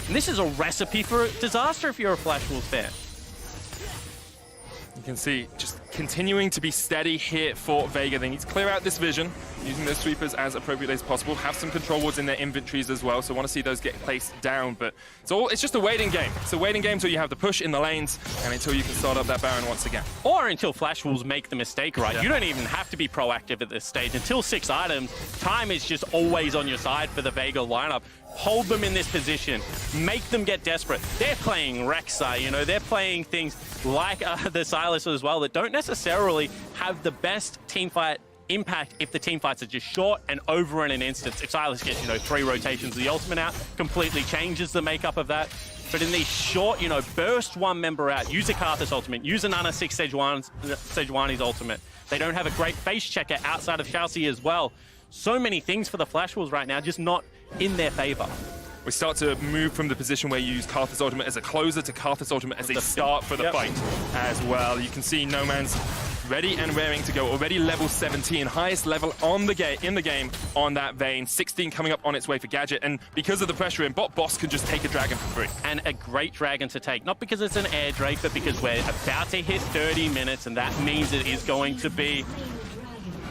And this is a recipe for disaster if you're a Flash Wolves fan. You can see just continuing to be steady here for Vega. They need to clear out this vision, using those sweepers as appropriately as possible. Have some control wards in their inventories as well, so I want to see those get placed down. But it's just a waiting game. It's a waiting game until you have the push in the lanes and until you can start up that Baron once again. Or until Flash Wolves make the mistake, right? Yeah. You don't even have to be proactive at this stage. Until 6 items, time is just always on your side for the Vega lineup. Hold them in this position. Make them get desperate. They're playing Rek'Sai, you know, they're playing things like the Sylas as well that don't necessarily have the best teamfight impact if the team fights are just short and over in an instant. If Sylas gets, you know, 3 rotations of the ultimate out, completely changes the makeup of that. But in these short, you know, burst 1 member out, use a Karthus ultimate, use an Ana 6 Sejuani's ultimate. They don't have a great face checker outside of Xiaoxi as well. So many things for the Flash Wolves right now, just not in their favor. We start to move from the position where you use Karthus ultimate as a closer to Karthus ultimate as a start for the fight as well. You can see No Man's ready and raring to go. Already level 17, highest level on the in the game on that Vayne. 16 coming up on its way for Gadget, and because of the pressure in bot, Boss can just take a dragon for free. And a great dragon to take, not because it's an air drake, but because we're about to hit 30 minutes, and that means it is going going to be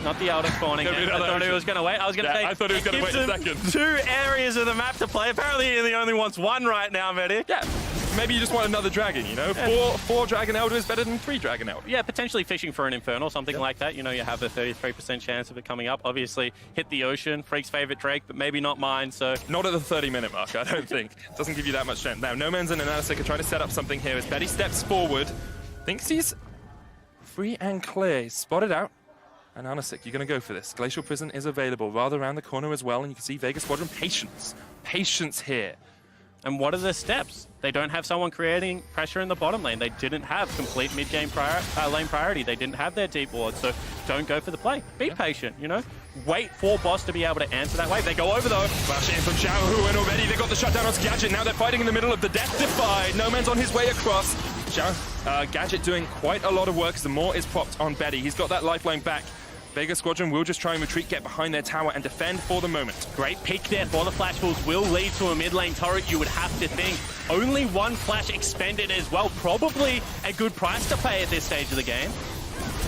not the outer spawning. I thought he was going to wait. I was going to say, I thought he was going to wait a second. 2 areas of the map to play. Apparently he only wants 1 right now, Medic. Yeah. maybe you just want another dragon, you know? Four Dragon Elder is better than 3 Dragon Elder. Yeah, potentially fishing for an Infernal, something like that. You know, you have a 33% chance of it coming up. Obviously, hit the ocean, Freak's favorite Drake, but maybe not mine, so... Not at the 30-minute mark, I don't think. Doesn't give you that much chance. Now, Nomanz and Anasik are trying to set up something here as Betty steps forward. Thinks he's free and clear. He's spotted out. And Anasik, you're going to go for this. Glacial Prison is available rather around the corner as well, and you can see Vega Squadron patience. Patience here. And what are the steps? They don't have someone creating pressure in the bottom lane. They didn't have complete mid-game lane priority. They didn't have their deep ward, so don't go for the play. Be patient, you know? Wait for Boss to be able to answer that wave. They go over, though. Flash in from Xiaohu, and already they got the shutdown on Gadget. Now they're fighting in the middle of the Death Defy. Noman's on his way across. Gadget doing quite a lot of work as the Maw is propped on Betty. He's got that lifeline back. Vega Squadron will just try and retreat, get behind their tower, and defend for the moment. Great pick there for the Flash Wolves. Will lead to a mid lane turret, you would have to think. Only one Flash expended as well. Probably a good price to pay at this stage of the game.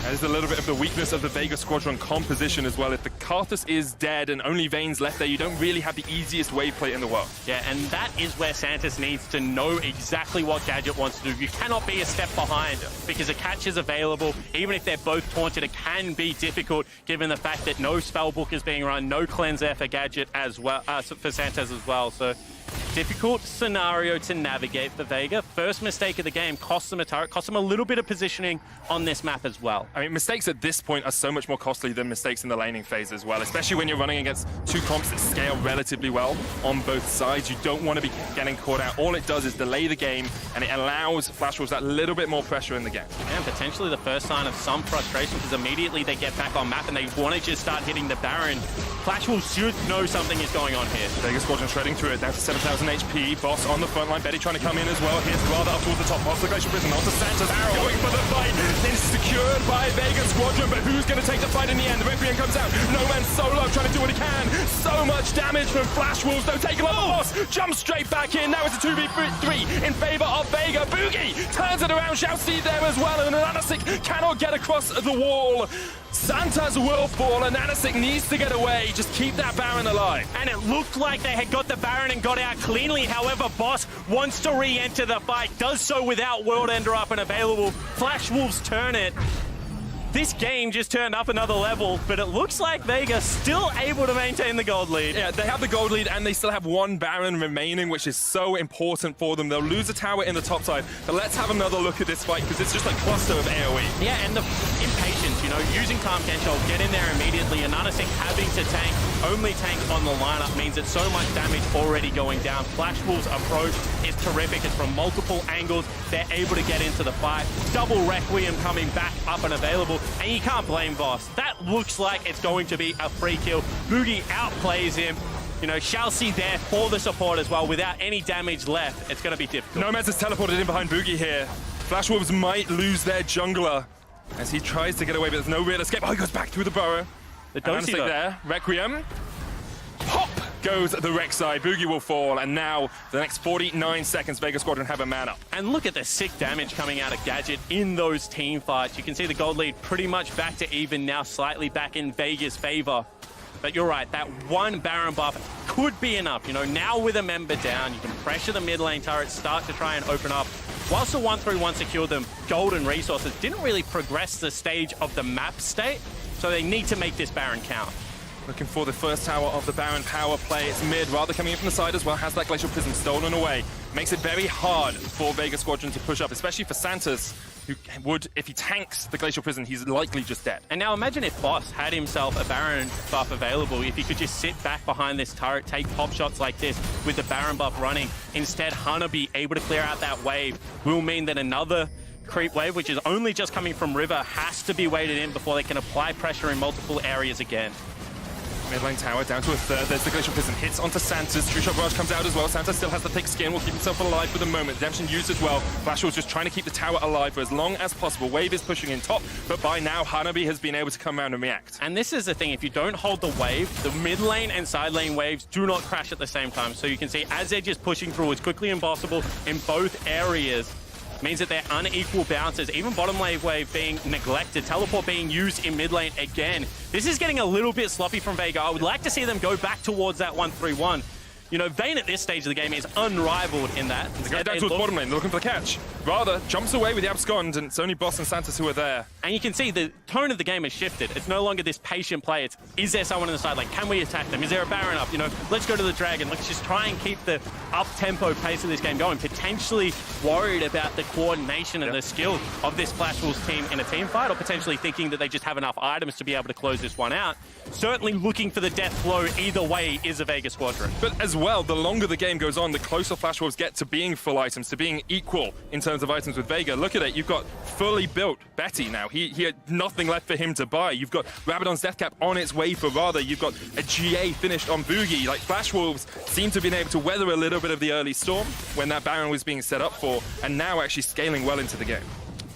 That is a little bit of the weakness of the Vega Squadron composition as well. If the Karthus is dead and only Vayne's left there, you don't really have the easiest wave play in the world. Yeah, and that is where Santos needs to know exactly what Gadget wants to do. You cannot be a step behind because a catch is available. Even if they're both taunted, it can be difficult given the fact that no Spellbook is being run, no cleanse there for Gadget as well, for Santos as well. So difficult scenario to navigate for Vega. First mistake of the game cost them a turret, cost them a little bit of positioning on this map as well. I mean, mistakes at this point are so much more costly than mistakes in the laning phase as well, especially when you're running against 2 comps that scale relatively well on both sides. You don't want to be getting caught out. All it does is delay the game, and it allows Flash Wolves that little bit more pressure in the game. And potentially the first sign of some frustration, because immediately they get back on map and they want to just start hitting the Baron. Flash Wolves should know something is going on here. Vega Squadron shredding through it, down to 7,000 HP. Boss on the front line. Betty trying to come in as well. Here's rather up towards the top. Boss the Glacial Prison. Onto Santos. Arrow going for the fight. It's secured by Vega Squadron, but who's going to take the fight in the end? The Requiem comes out. Noman's solo trying to do what he can. So much damage from Flash Wolves. No taking on the Boss. Jumps straight back in. Now it's a 2v3 in favor of Vega. Boogie turns it around. Xiaoxi there as well. And Anasik cannot get across the wall. Santos will fall, and Anasik needs to get away. Just keep that Baron alive. And it looked like they had got the Baron and got out cleanly. However, Boss wants to re-enter the fight. Does so without World Ender up and available. Flash Wolves turn it. This game just turned up another level, but it looks like Vega still able to maintain the gold lead. Yeah, they have the gold lead, and they still have 1 Baron remaining, which is so important for them. They'll lose a tower in the top side, but let's have another look at this fight, because it's just a cluster of AoE. Yeah, and the impatience, you know, using Calm Control, get in there immediately, and Anasik having to tank, only tank on the lineup means that so much damage already going down. Flash Wolves' approach is terrific. It's from multiple angles. They're able to get into the fight. Double Requiem coming back up and available. And you can't blame Boss. That looks like it's going to be a free kill. Boogie outplays him. You know, Xiaoxi there for the support as well. Without any damage left, it's going to be difficult. Nomanz is teleported in behind Boogie here. Flash Wolves might lose their jungler as he tries to get away, but there's no real escape. Oh, he goes back through the burrow. The Dosi there. Requiem. Pop goes the Rek'Sai. Boogie will fall, and now the next 49 seconds, Vega Squadron have a man up. And look at the sick damage coming out of Gadget in those team fights. You can see the gold lead pretty much back to even now, slightly back in Vega's favor. But you're right, that 1 Baron buff could be enough. You know, now with a member down, you can pressure the mid lane turret, start to try and open up. Whilst the 1-3-1 secured them golden resources, didn't really progress the stage of the map state, so they need to make this Baron count. Looking for the first tower of the Baron power play. It's mid, rather coming in from the side as well. Has that Glacial Prison stolen away. Makes it very hard for Vega Squadron to push up, especially for Santos, who would, if he tanks the Glacial Prison, he's likely just dead. And now imagine if Boss had himself a Baron buff available, if he could just sit back behind this turret, take pop shots like this with the Baron buff running. Instead, Hanabi able to clear out that wave will mean that another creep wave, which is only just coming from River, has to be weighted in before they can apply pressure in multiple areas again. Mid lane tower down to a third. There's the Glacial Prison. Hits onto Santos. True Shot Barrage comes out as well. Santos still has the thick skin. Will keep himself alive for the moment. Redemption used as well. Flash was just trying to keep the tower alive for as long as possible. Wave is pushing in top, but by now, Hanabi has been able to come around and react. And this is the thing. If you don't hold the wave, the mid lane and side lane waves do not crash at the same time. So you can see as they're just pushing through as quickly as possible in both areas, means that they're unequal bounces. Even bottom lane wave being neglected, teleport being used in mid lane again. This is getting a little bit sloppy from Vega. I would like to see them go back towards that 1-3-1. You know, Vayne at this stage of the game is unrivaled in that. They go down towards bottom lane, they're looking for the catch. Rather, jumps away with the abscond, and it's only Boss and Santos who are there. And you can see the tone of the game has shifted. It's no longer this patient play. It's, is there someone on the side? Like, can we attack them? Is there a Baron up? You know, let's go to the Dragon. Let's just try and keep the up-tempo pace of this game going. Potentially worried about the coordination and the skill of this Flash Wolves team in a team fight, or potentially thinking that they just have enough items to be able to close this one out. Certainly looking for the death blow either way is a Vega Squadron. But as well, the longer the game goes on, the closer Flash Wolves get to being full items, to being equal in terms of items with Vega. Look at it, you've got fully built Betty now. He had nothing left for him to buy. You've got Rabadon's Death Cap on its way for Rather. You've got a GA finished on Boogie. Like, Flash Wolves seem to have been able to weather a little bit of the early storm when that Baron was being set up for, and now actually scaling well into the game.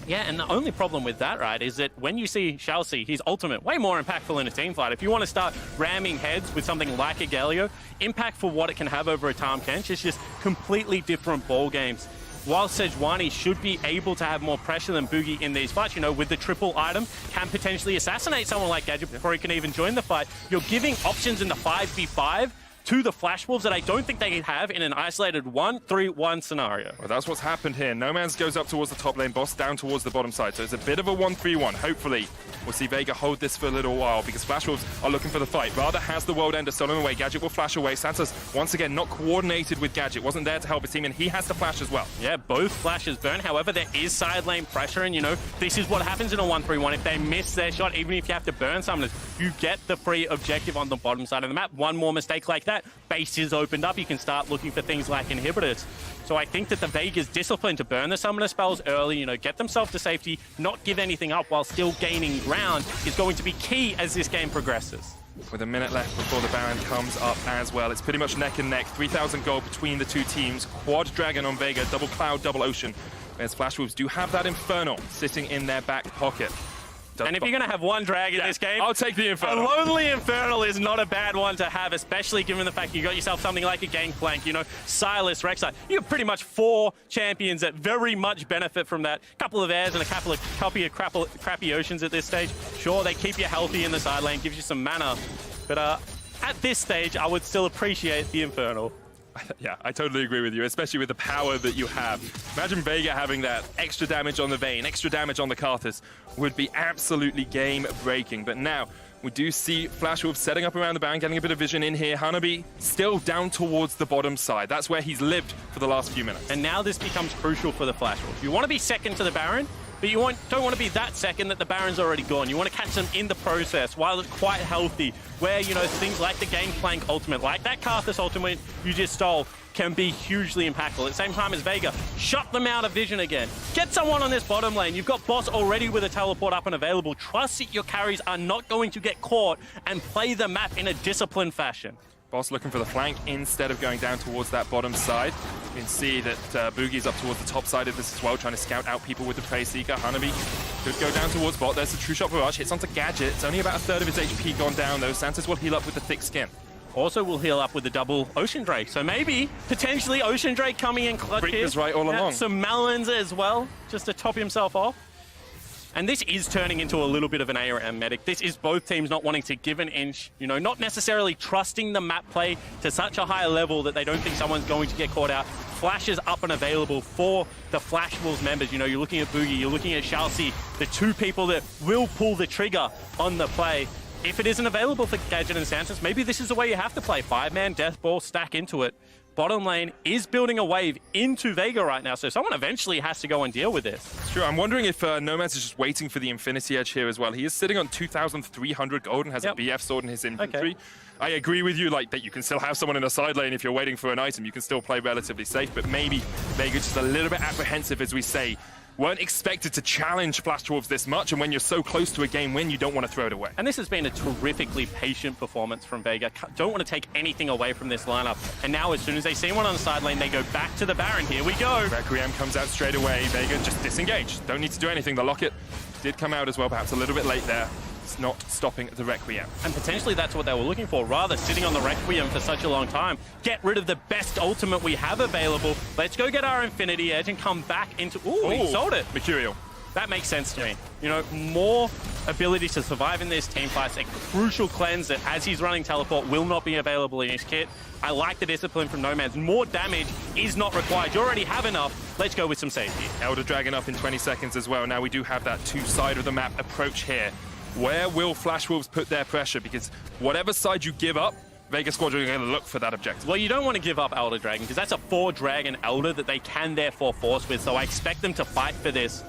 Yeah, and the only problem with that, right, is that when you see Chelsea, his ultimate, way more impactful in a team fight. If you want to start ramming heads with something like a Galio, impact for what it can have over a Tahm Kench is just completely different ball games. While Sejuani should be able to have more pressure than Boogie in these fights, you know, with the triple item, can potentially assassinate someone like Gadget before he can even join the fight. You're giving options in the 5v5 to the Flash Wolves that I don't think they have in an isolated 1-3-1 scenario. Well, that's what's happened here. Nomads goes up towards the top lane, Boss down towards the bottom side. So it's a bit of a 1-3-1. Hopefully, we'll see Vega hold this for a little while because Flash Wolves are looking for the fight. Rather has the World Ender stolen away. Gadget will flash away. Santos, once again, not coordinated with Gadget. Wasn't there to help his team, and he has to flash as well. Yeah, both flashes burn. However, there is side lane pressure, and, you know, this is what happens in a 1-3-1. If they miss their shot, even if you have to burn summoners, you get the free objective on the bottom side of the map. One more mistake like that, base is opened up, you can start looking for things like inhibitors. So I think that the Vega's discipline to burn the summoner spells early, you know, get themselves to safety, not give anything up while still gaining ground is going to be key as this game progresses. With a minute left before the Baron comes up as well. It's pretty much neck and neck. 3,000 gold between the two teams. Quad Dragon on Vega, double Cloud, double Ocean. Whereas Flash Wolves do have that Infernal sitting in their back pocket. And if you're going to have one drag in this game, I'll take the Infernal. A lonely Infernal is not a bad one to have, especially given the fact you got yourself something like a Gangplank, you know, Silas, Rek'Sai. You have pretty much 4 champions that very much benefit from that. Couple of airs and a couple of crappy oceans at this stage. Sure, they keep you healthy in the side lane, gives you some mana. But at this stage, I would still appreciate the Infernal. Yeah, I totally agree with you, especially with the power that you have. Imagine Vega having that extra damage on the Vayne, extra damage on the Karthus would be absolutely game-breaking. But now, we do see Flash Wolves setting up around the Baron, getting a bit of vision in here. Hanabi still down towards the bottom side. That's where he's lived for the last few minutes. And now this becomes crucial for the Flash Wolves. You want to be second to the Baron, but you don't want to be that second that the Baron's already gone. You want to catch them in the process while it's quite healthy, where, you know, things like the Gangplank ultimate, like that Karthus ultimate you just stole, can be hugely impactful. At the same time as Vega, shut them out of vision again. Get someone on this bottom lane. You've got Boss already with a teleport up and available. Trust that your carries are not going to get caught and play the map in a disciplined fashion. Boss looking for the flank instead of going down towards that bottom side. You can see that Boogie's up towards the top side of this as well, trying to scout out people with the Prey Seeker. Hanabi could go down towards bot. There's a True Shot Barrage, hits onto Gadget. It's only about a third of his HP gone down, though. Santos will heal up with the Thick Skin. Also will heal up with the double Ocean Drake. So maybe, potentially, Ocean Drake coming in clutch here. Reaper's right all along. Some Melons as well, just to top himself off. And this is turning into a little bit of an ARAM medic. This is both teams not wanting to give an inch, you know, not necessarily trusting the map play to such a high level that they don't think someone's going to get caught out. Flash is up and available for the Flash Wolves members. You know, you're looking at Boogie, you're looking at Chelsea, the 2 people that will pull the trigger on the play. If it isn't available for Gadget and Santos, maybe this is the way you have to play. 5-man Death Ball, stack into it. Bottom lane is building a wave into Vega right now, so someone eventually has to go and deal with this. It's true. I'm wondering if Nomads is just waiting for the Infinity Edge here as well. He is sitting on 2,300 gold and has a BF sword in his inventory. Okay. I agree with you, like, that you can still have someone in a side lane if you're waiting for an item. You can still play relatively safe, but maybe Vega's just a little bit apprehensive, as we say. Weren't expected to challenge Flash Wolves this much, and when you're so close to a game win, you don't want to throw it away. And this has been a terrifically patient performance from Vega. Don't want to take anything away from this lineup. And now, as soon as they see one on the side lane, they go back to the Baron. Here we go. Requiem comes out straight away. Vega just disengaged. Don't need to do anything. The Locket did come out as well, perhaps a little bit late there. It's not stopping the Requiem. And potentially that's what they were looking for, rather sitting on the Requiem for such a long time. Get rid of the best ultimate we have available. Let's go get our Infinity Edge and come back into... Ooh, he sold it. Mercurial. That makes sense to me. You know, more ability to survive in this team fight, a crucial cleanse that as he's running teleport will not be available in his kit. I like the discipline from Nomads. More damage is not required. You already have enough. Let's go with some safety. Elder Dragon up in 20 seconds as well. Now we do have that two-side of the map approach here. Where will Flash Wolves put their pressure? Because whatever side you give up, Vega Squadron are going to look for that objective. Well, you don't want to give up Elder Dragon because that's a 4-Dragon Elder that they can therefore force with. So I expect them to fight for this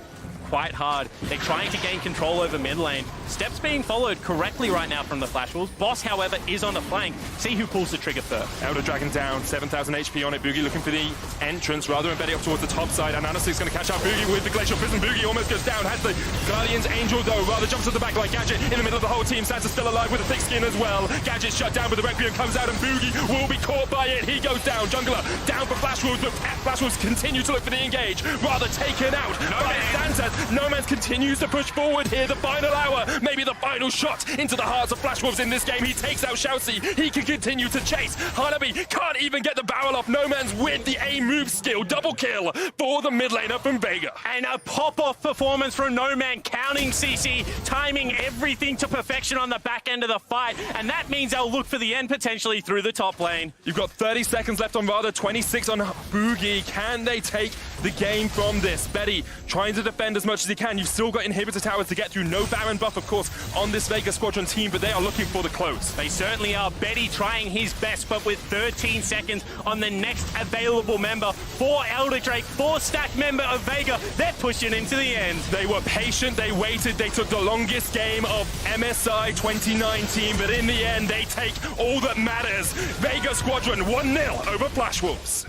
quite hard. They're trying to gain control over mid lane. Steps being followed correctly right now from the Flash Wolves. Boss, however, is on the flank. See who pulls the trigger first. Elder Dragon down, 7,000 HP on it. Boogie looking for the entrance rather than betting up towards the top side. And Anasik's going to catch out Boogie with the Glacial Prison. Boogie almost goes down. Has the Guardian's Angel though. Rather jumps at the back like Gadget in the middle of the whole team. Santa's still alive with a thick skin as well. Gadget's shut down, but the Requiem comes out and Boogie will be caught by it. He goes down. Jungler down for Flash Wolves, but Flash Wolves continue to look for the engage. Rather taken out by Santas. No Man's continues to push forward here. The final hour, maybe the final shot into the hearts of Flash Wolves in this game. He takes out Shoutzy. He can continue to chase. Hanabi can't even get the barrel off. No Man's with the A move skill. Double kill for the mid laner from Vega. And a pop-off performance from No Man, counting CC, timing everything to perfection on the back end of the fight. And that means they'll look for the end potentially through the top lane. You've got 30 seconds left on Radha, 26 on Boogie. Can they take the game from this? Betty trying to defend as much as he can. You've still got inhibitor towers to get through. No Baron buff, of course, on this Vega Squadron team, but they are looking for the close. They certainly are. Betty trying his best, but with 13 seconds on the next available member for Elder Drake, 4-stack member of Vega, they're pushing into the end. They were patient, they waited, they took the longest game of MSI 2019, but in the end, they take all that matters. Vega Squadron 1-0 over Flash Wolves.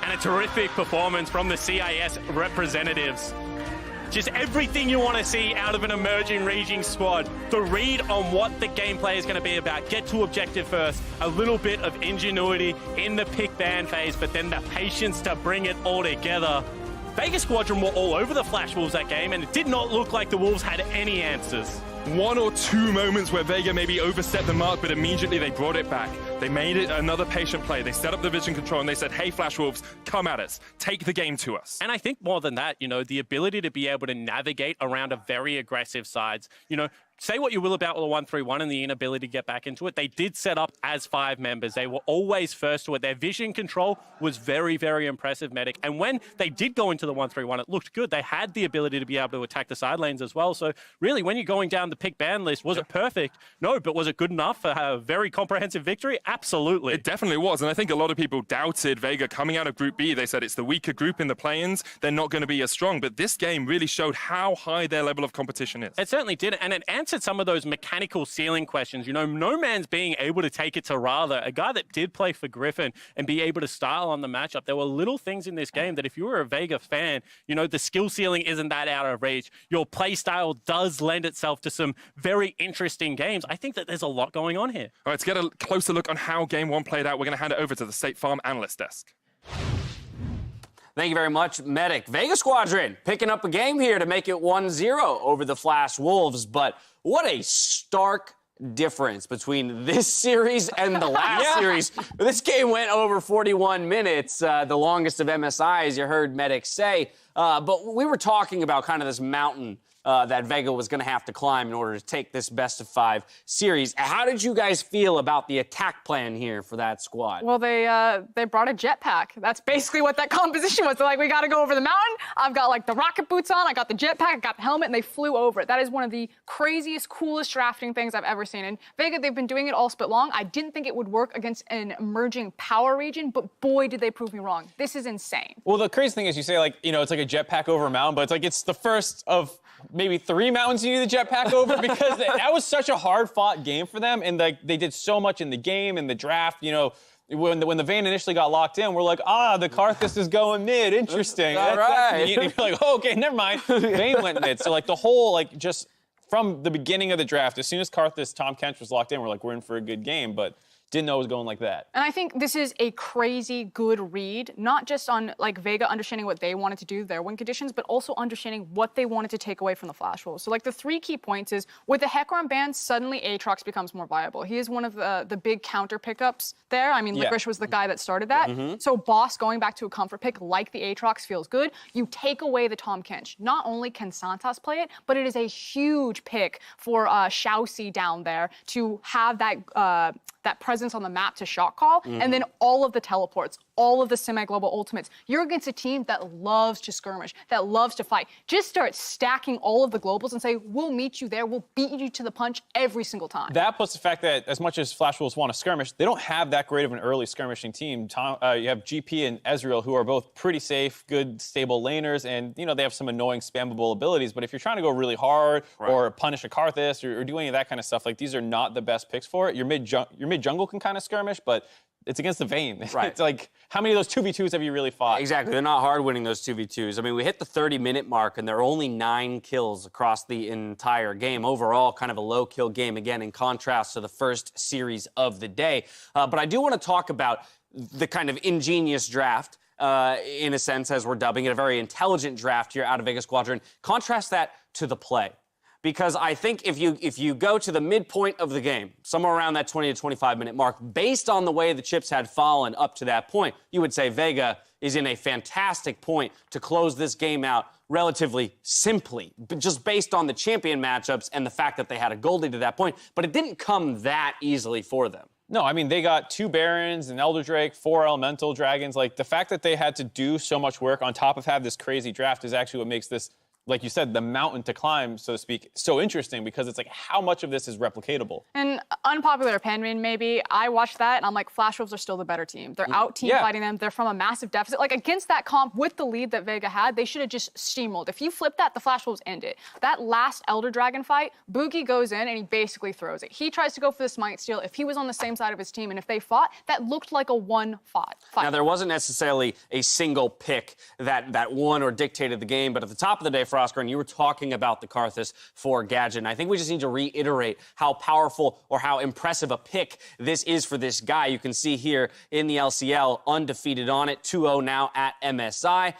And a terrific performance from the CIS representatives. Just everything you want to see out of an emerging region squad. The read on what the gameplay is going to be about. Get to objective first. A little bit of ingenuity in the pick ban phase, but then the patience to bring it all together. Vega Squadron were all over the Flash Wolves that game, and it did not look like the Wolves had any answers. One or two moments where Vega maybe overstepped the mark, but immediately they brought it back. They made it another patient play. They set up the vision control and they said, hey, Flash Wolves, come at us. Take the game to us. And I think more than that, you know, the ability to be able to navigate around a very aggressive sides, you know, say what you will about the 1-3-1 and the inability to get back into it. They did set up as 5 members. They were always first to it. Their vision control was very, very impressive, Medic. And when they did go into the 1-3-1, it looked good. They had the ability to be able to attack the side lanes as well. So really, when you're going down the pick ban list, was it perfect? No, but was it good enough for a very comprehensive victory? Absolutely. It definitely was. And I think a lot of people doubted Vega coming out of Group B. They said it's the weaker group in the play-ins. They're not going to be as strong. But this game really showed how high their level of competition is. It certainly did. And it answered some of those mechanical ceiling questions. You know, No Man's being able to take it to Rather, a guy that did play for Griffin and be able to style on the matchup. There were little things in this game that if you were a Vega fan, you know, the skill ceiling isn't that out of reach. Your play style does lend itself to some very interesting games. I think that there's a lot going on here. All right, let's get a closer look on how Game 1 played out. We're going to hand it over to the State Farm analyst desk. Thank you very much, Medic. Vega Squadron picking up a game here to make it 1-0 over the Flash Wolves, but what a stark difference between this series and the last series. This game went over 41 minutes, the longest of MSI, as you heard Medic say. But we were talking about kind of this mountain that Vega was going to have to climb in order to take this best-of-5 series. How did you guys feel about the attack plan here for that squad? Well, they brought a jetpack. That's basically what that composition was. They're like, we got to go over the mountain. I've got, like, the rocket boots on. I got the jetpack. I got the helmet, and they flew over it. That is one of the craziest, coolest drafting things I've ever seen. And Vega, they've been doing it all split long. I didn't think it would work against an emerging power region, but boy, did they prove me wrong. This is insane. Well, the crazy thing is you say, like, you know, it's like a jetpack over a mountain, but it's like it's the first of maybe 3 mountains you need the jetpack over because that was such a hard-fought game for them, and like they did so much in the game, in the draft, you know. When the Vayne initially got locked in, we're like, the Karthus is going mid. Interesting. All right. And you're like, oh, okay, never mind. Vayne went mid. So, like, the whole, like, just from the beginning of the draft, as soon as Karthus, Tom Kench was locked in, we're like, we're in for a good game. But, didn't know it was going like that. And I think this is a crazy good read, not just on like Vega understanding what they wanted to do, their win conditions, but also understanding what they wanted to take away from the Flash Wolves. So like the 3 key points is with the Hecarim ban, suddenly Aatrox becomes more viable. He is one of the big counter pickups there. I mean, Licorice was the guy that started that. So Boss going back to a comfort pick like the Aatrox feels good. You take away the Tahm Kench. Not only can Santos play it, but it is a huge pick for Xiaoxi down there to have that presence on the map to shot call, and then all of the teleports, all of the semi-global ultimates. You're against a team that loves to skirmish, that loves to fight. Just start stacking all of the globals and say, we'll meet you there, we'll beat you to the punch every single time. That plus the fact that as much as Flash Wolves want to skirmish, they don't have that great of an early skirmishing team. You have GP and Ezreal, who are both pretty safe, good, stable laners, and they have some annoying spammable abilities. But if you're trying to go really hard or punish a Karthus or do any of that kind of stuff, like these are not the best picks for it. Your mid jungle can kind of skirmish, but it's against the Vayne. Right. It's like, how many of those 2v2s have you really fought? Exactly. They're not hard winning those 2v2s. I mean, we hit the 30-minute mark, and there are only 9 kills across the entire game. Overall, kind of a low-kill game, again, in contrast to the first series of the day. But I do want to talk about the kind of ingenious draft, in a sense, as we're dubbing it, a very intelligent draft here out of Vega Squadron. Contrast that to the play. Because I think if you go to the midpoint of the game, somewhere around that 20 to 25-minute mark, based on the way the chips had fallen up to that point, you would say Vega is in a fantastic point to close this game out relatively simply, just based on the champion matchups and the fact that they had a goldie to that point. But it didn't come that easily for them. No, I mean, they got 2 Barons, an Elder Drake, 4 Elemental Dragons. Like, the fact that they had to do so much work on top of have this crazy draft is actually what makes this, like you said, the mountain to climb, so to speak, so interesting, because it's like, how much of this is replicatable? And unpopular opinion, maybe, I watched that and I'm like, Flash Wolves are still the better team. They're out team fighting them. They're from a massive deficit. Like, against that comp with the lead that Vega had, they should have just steamrolled. If you flip that, the Flash Wolves end it. That last Elder Dragon fight, Boogie goes in and he basically throws it. He tries to go for the Smite Steal. If he was on the same side of his team and if they fought, that looked like a 1-5 fight. Now, there wasn't necessarily a single pick that won or dictated the game, but at the top of the day, Froscar, and you were talking about the Karthus for Gadget, and I think we just need to reiterate how powerful or how impressive a pick this is for this guy. You can see here in the LCL, undefeated on it, 2-0 now at MSI.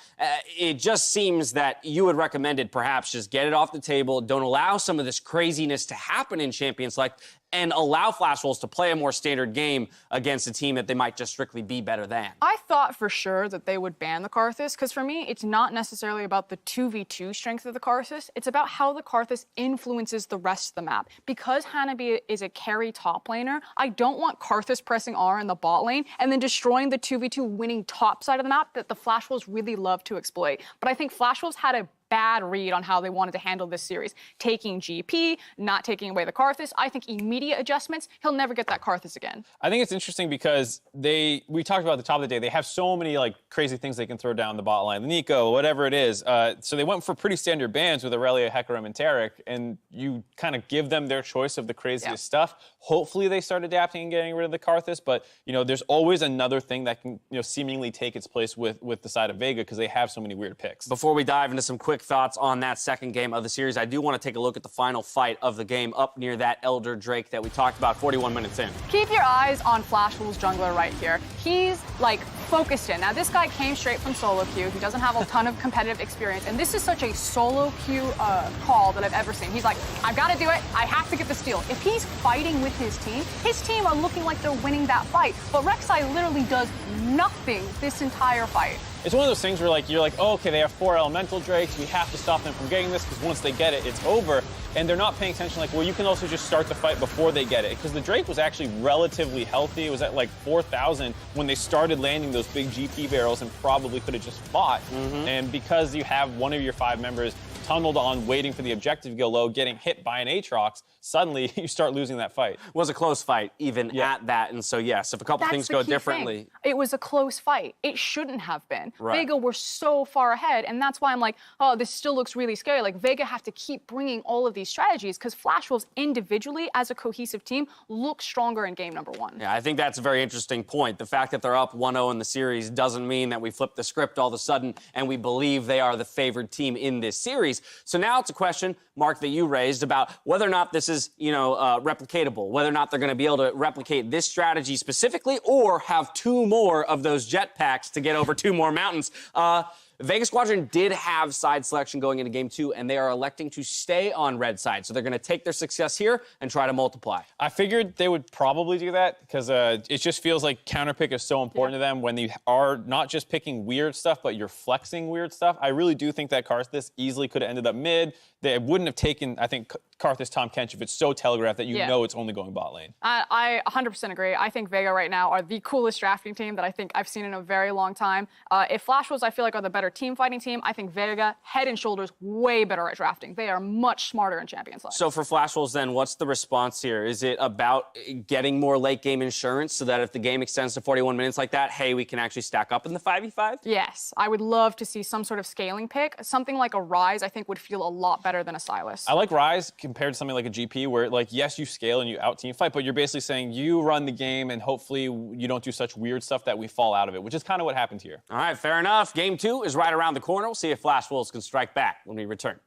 It just seems that you would recommend it, perhaps just get it off the table, don't allow some of this craziness to happen in Champion Select, and allow Flash Wolves to play a more standard game against a team that they might just strictly be better than. I thought for sure that they would ban the Karthus, because for me, it's not necessarily about the 2v2 strength of the Karthus. It's about how the Karthus influences the rest of the map. Because Hanabi is a carry top laner, I don't want Karthus pressing R in the bot lane and then destroying the 2v2 winning top side of the map that the Flash Wolves really love to exploit. But I think Flash Wolves had a bad read on how they wanted to handle this series. Taking GP, not taking away the Karthus. I think immediate adjustments, he'll never get that Karthus again. I think it's interesting because we talked about at the top of the day, they have so many like crazy things they can throw down the bot line, the Nico, whatever it is. So they went for pretty standard bans with Aurelia, Hecarim, and Taric, and you kind of give them their choice of the craziest stuff. Hopefully they start adapting and getting rid of the Karthus, but there's always another thing that can seemingly take its place with the side of Vega because they have so many weird picks. Before we dive into some quick thoughts on that second game of the series, I do want to take a look at the final fight of the game up near that Elder Drake that we talked about 41 minutes in. Keep your eyes on Flash Wolves jungler right here. He's like focused in. Now this guy came straight from solo queue. He doesn't have a ton of competitive experience, and this is such a solo queue call that I've ever seen. He's like, I've got to do it. I have to get the steal. If he's fighting with his team are looking like they're winning that fight. But Rek'Sai literally does nothing this entire fight. It's one of those things where you're like, oh, okay, they have 4 Elemental Drakes. We have to stop them from getting this because once they get it, it's over. And they're not paying attention well, you can also just start the fight before they get it. Because the Drake was actually relatively healthy. It was at 4,000 when they started landing those big GP barrels and probably could have just fought. And because you have one of your 5 members tunneled on, waiting for the objective to go low, getting hit by an Aatrox, suddenly you start losing that fight. It was a close fight, even at that. And so, yes, if a couple things go differently. It was a close fight. It shouldn't have been. Right. Vega were so far ahead, and that's why I'm like, oh, this still looks really scary. Like, Vega have to keep bringing all of these strategies because Flash Wolves individually, as a cohesive team, look stronger in game number 1. Yeah, I think that's a very interesting point. The fact that they're up 1-0 in the series doesn't mean that we flip the script all of a sudden and we believe they are the favored team in this series. series. So now it's a question, Mark, that you raised about whether or not this is, replicatable, whether or not they're going to be able to replicate this strategy specifically or have 2 more of those jetpacks to get over 2 more mountains. Vega Squadron did have side selection going into game 2, and they are electing to stay on red side. So they're going to take their success here and try to multiply. I figured they would probably do that because it just feels like counterpick is so important to them when you are not just picking weird stuff, but you're flexing weird stuff. I really do think that Karthus easily could have ended up mid. They wouldn't have taken, I think, Karthus Tahm Kench if it's so telegraphed that you know it's only going bot lane. I 100% agree. I think Vega right now are the coolest drafting team that I think I've seen in a very long time. If Flash Wolves, I feel like, are the better team fighting team, I think Vega, head and shoulders, way better at drafting. They are much smarter in Champions League. So for Flash Wolves then, what's the response here? Is it about getting more late game insurance so that if the game extends to 41 minutes like that, hey, we can actually stack up in the 5v5? Yes, I would love to see some sort of scaling pick. Something like a Rise, I think, would feel a lot better than a Silas. I like Rise compared to something like a GP where, like, yes, you scale and you out-team fight, but you're basically saying you run the game and hopefully you don't do such weird stuff that we fall out of it, which is kind of what happened here. All right, fair enough. Game 2 is right around the corner. We'll see if Flash Wolves can strike back when we return.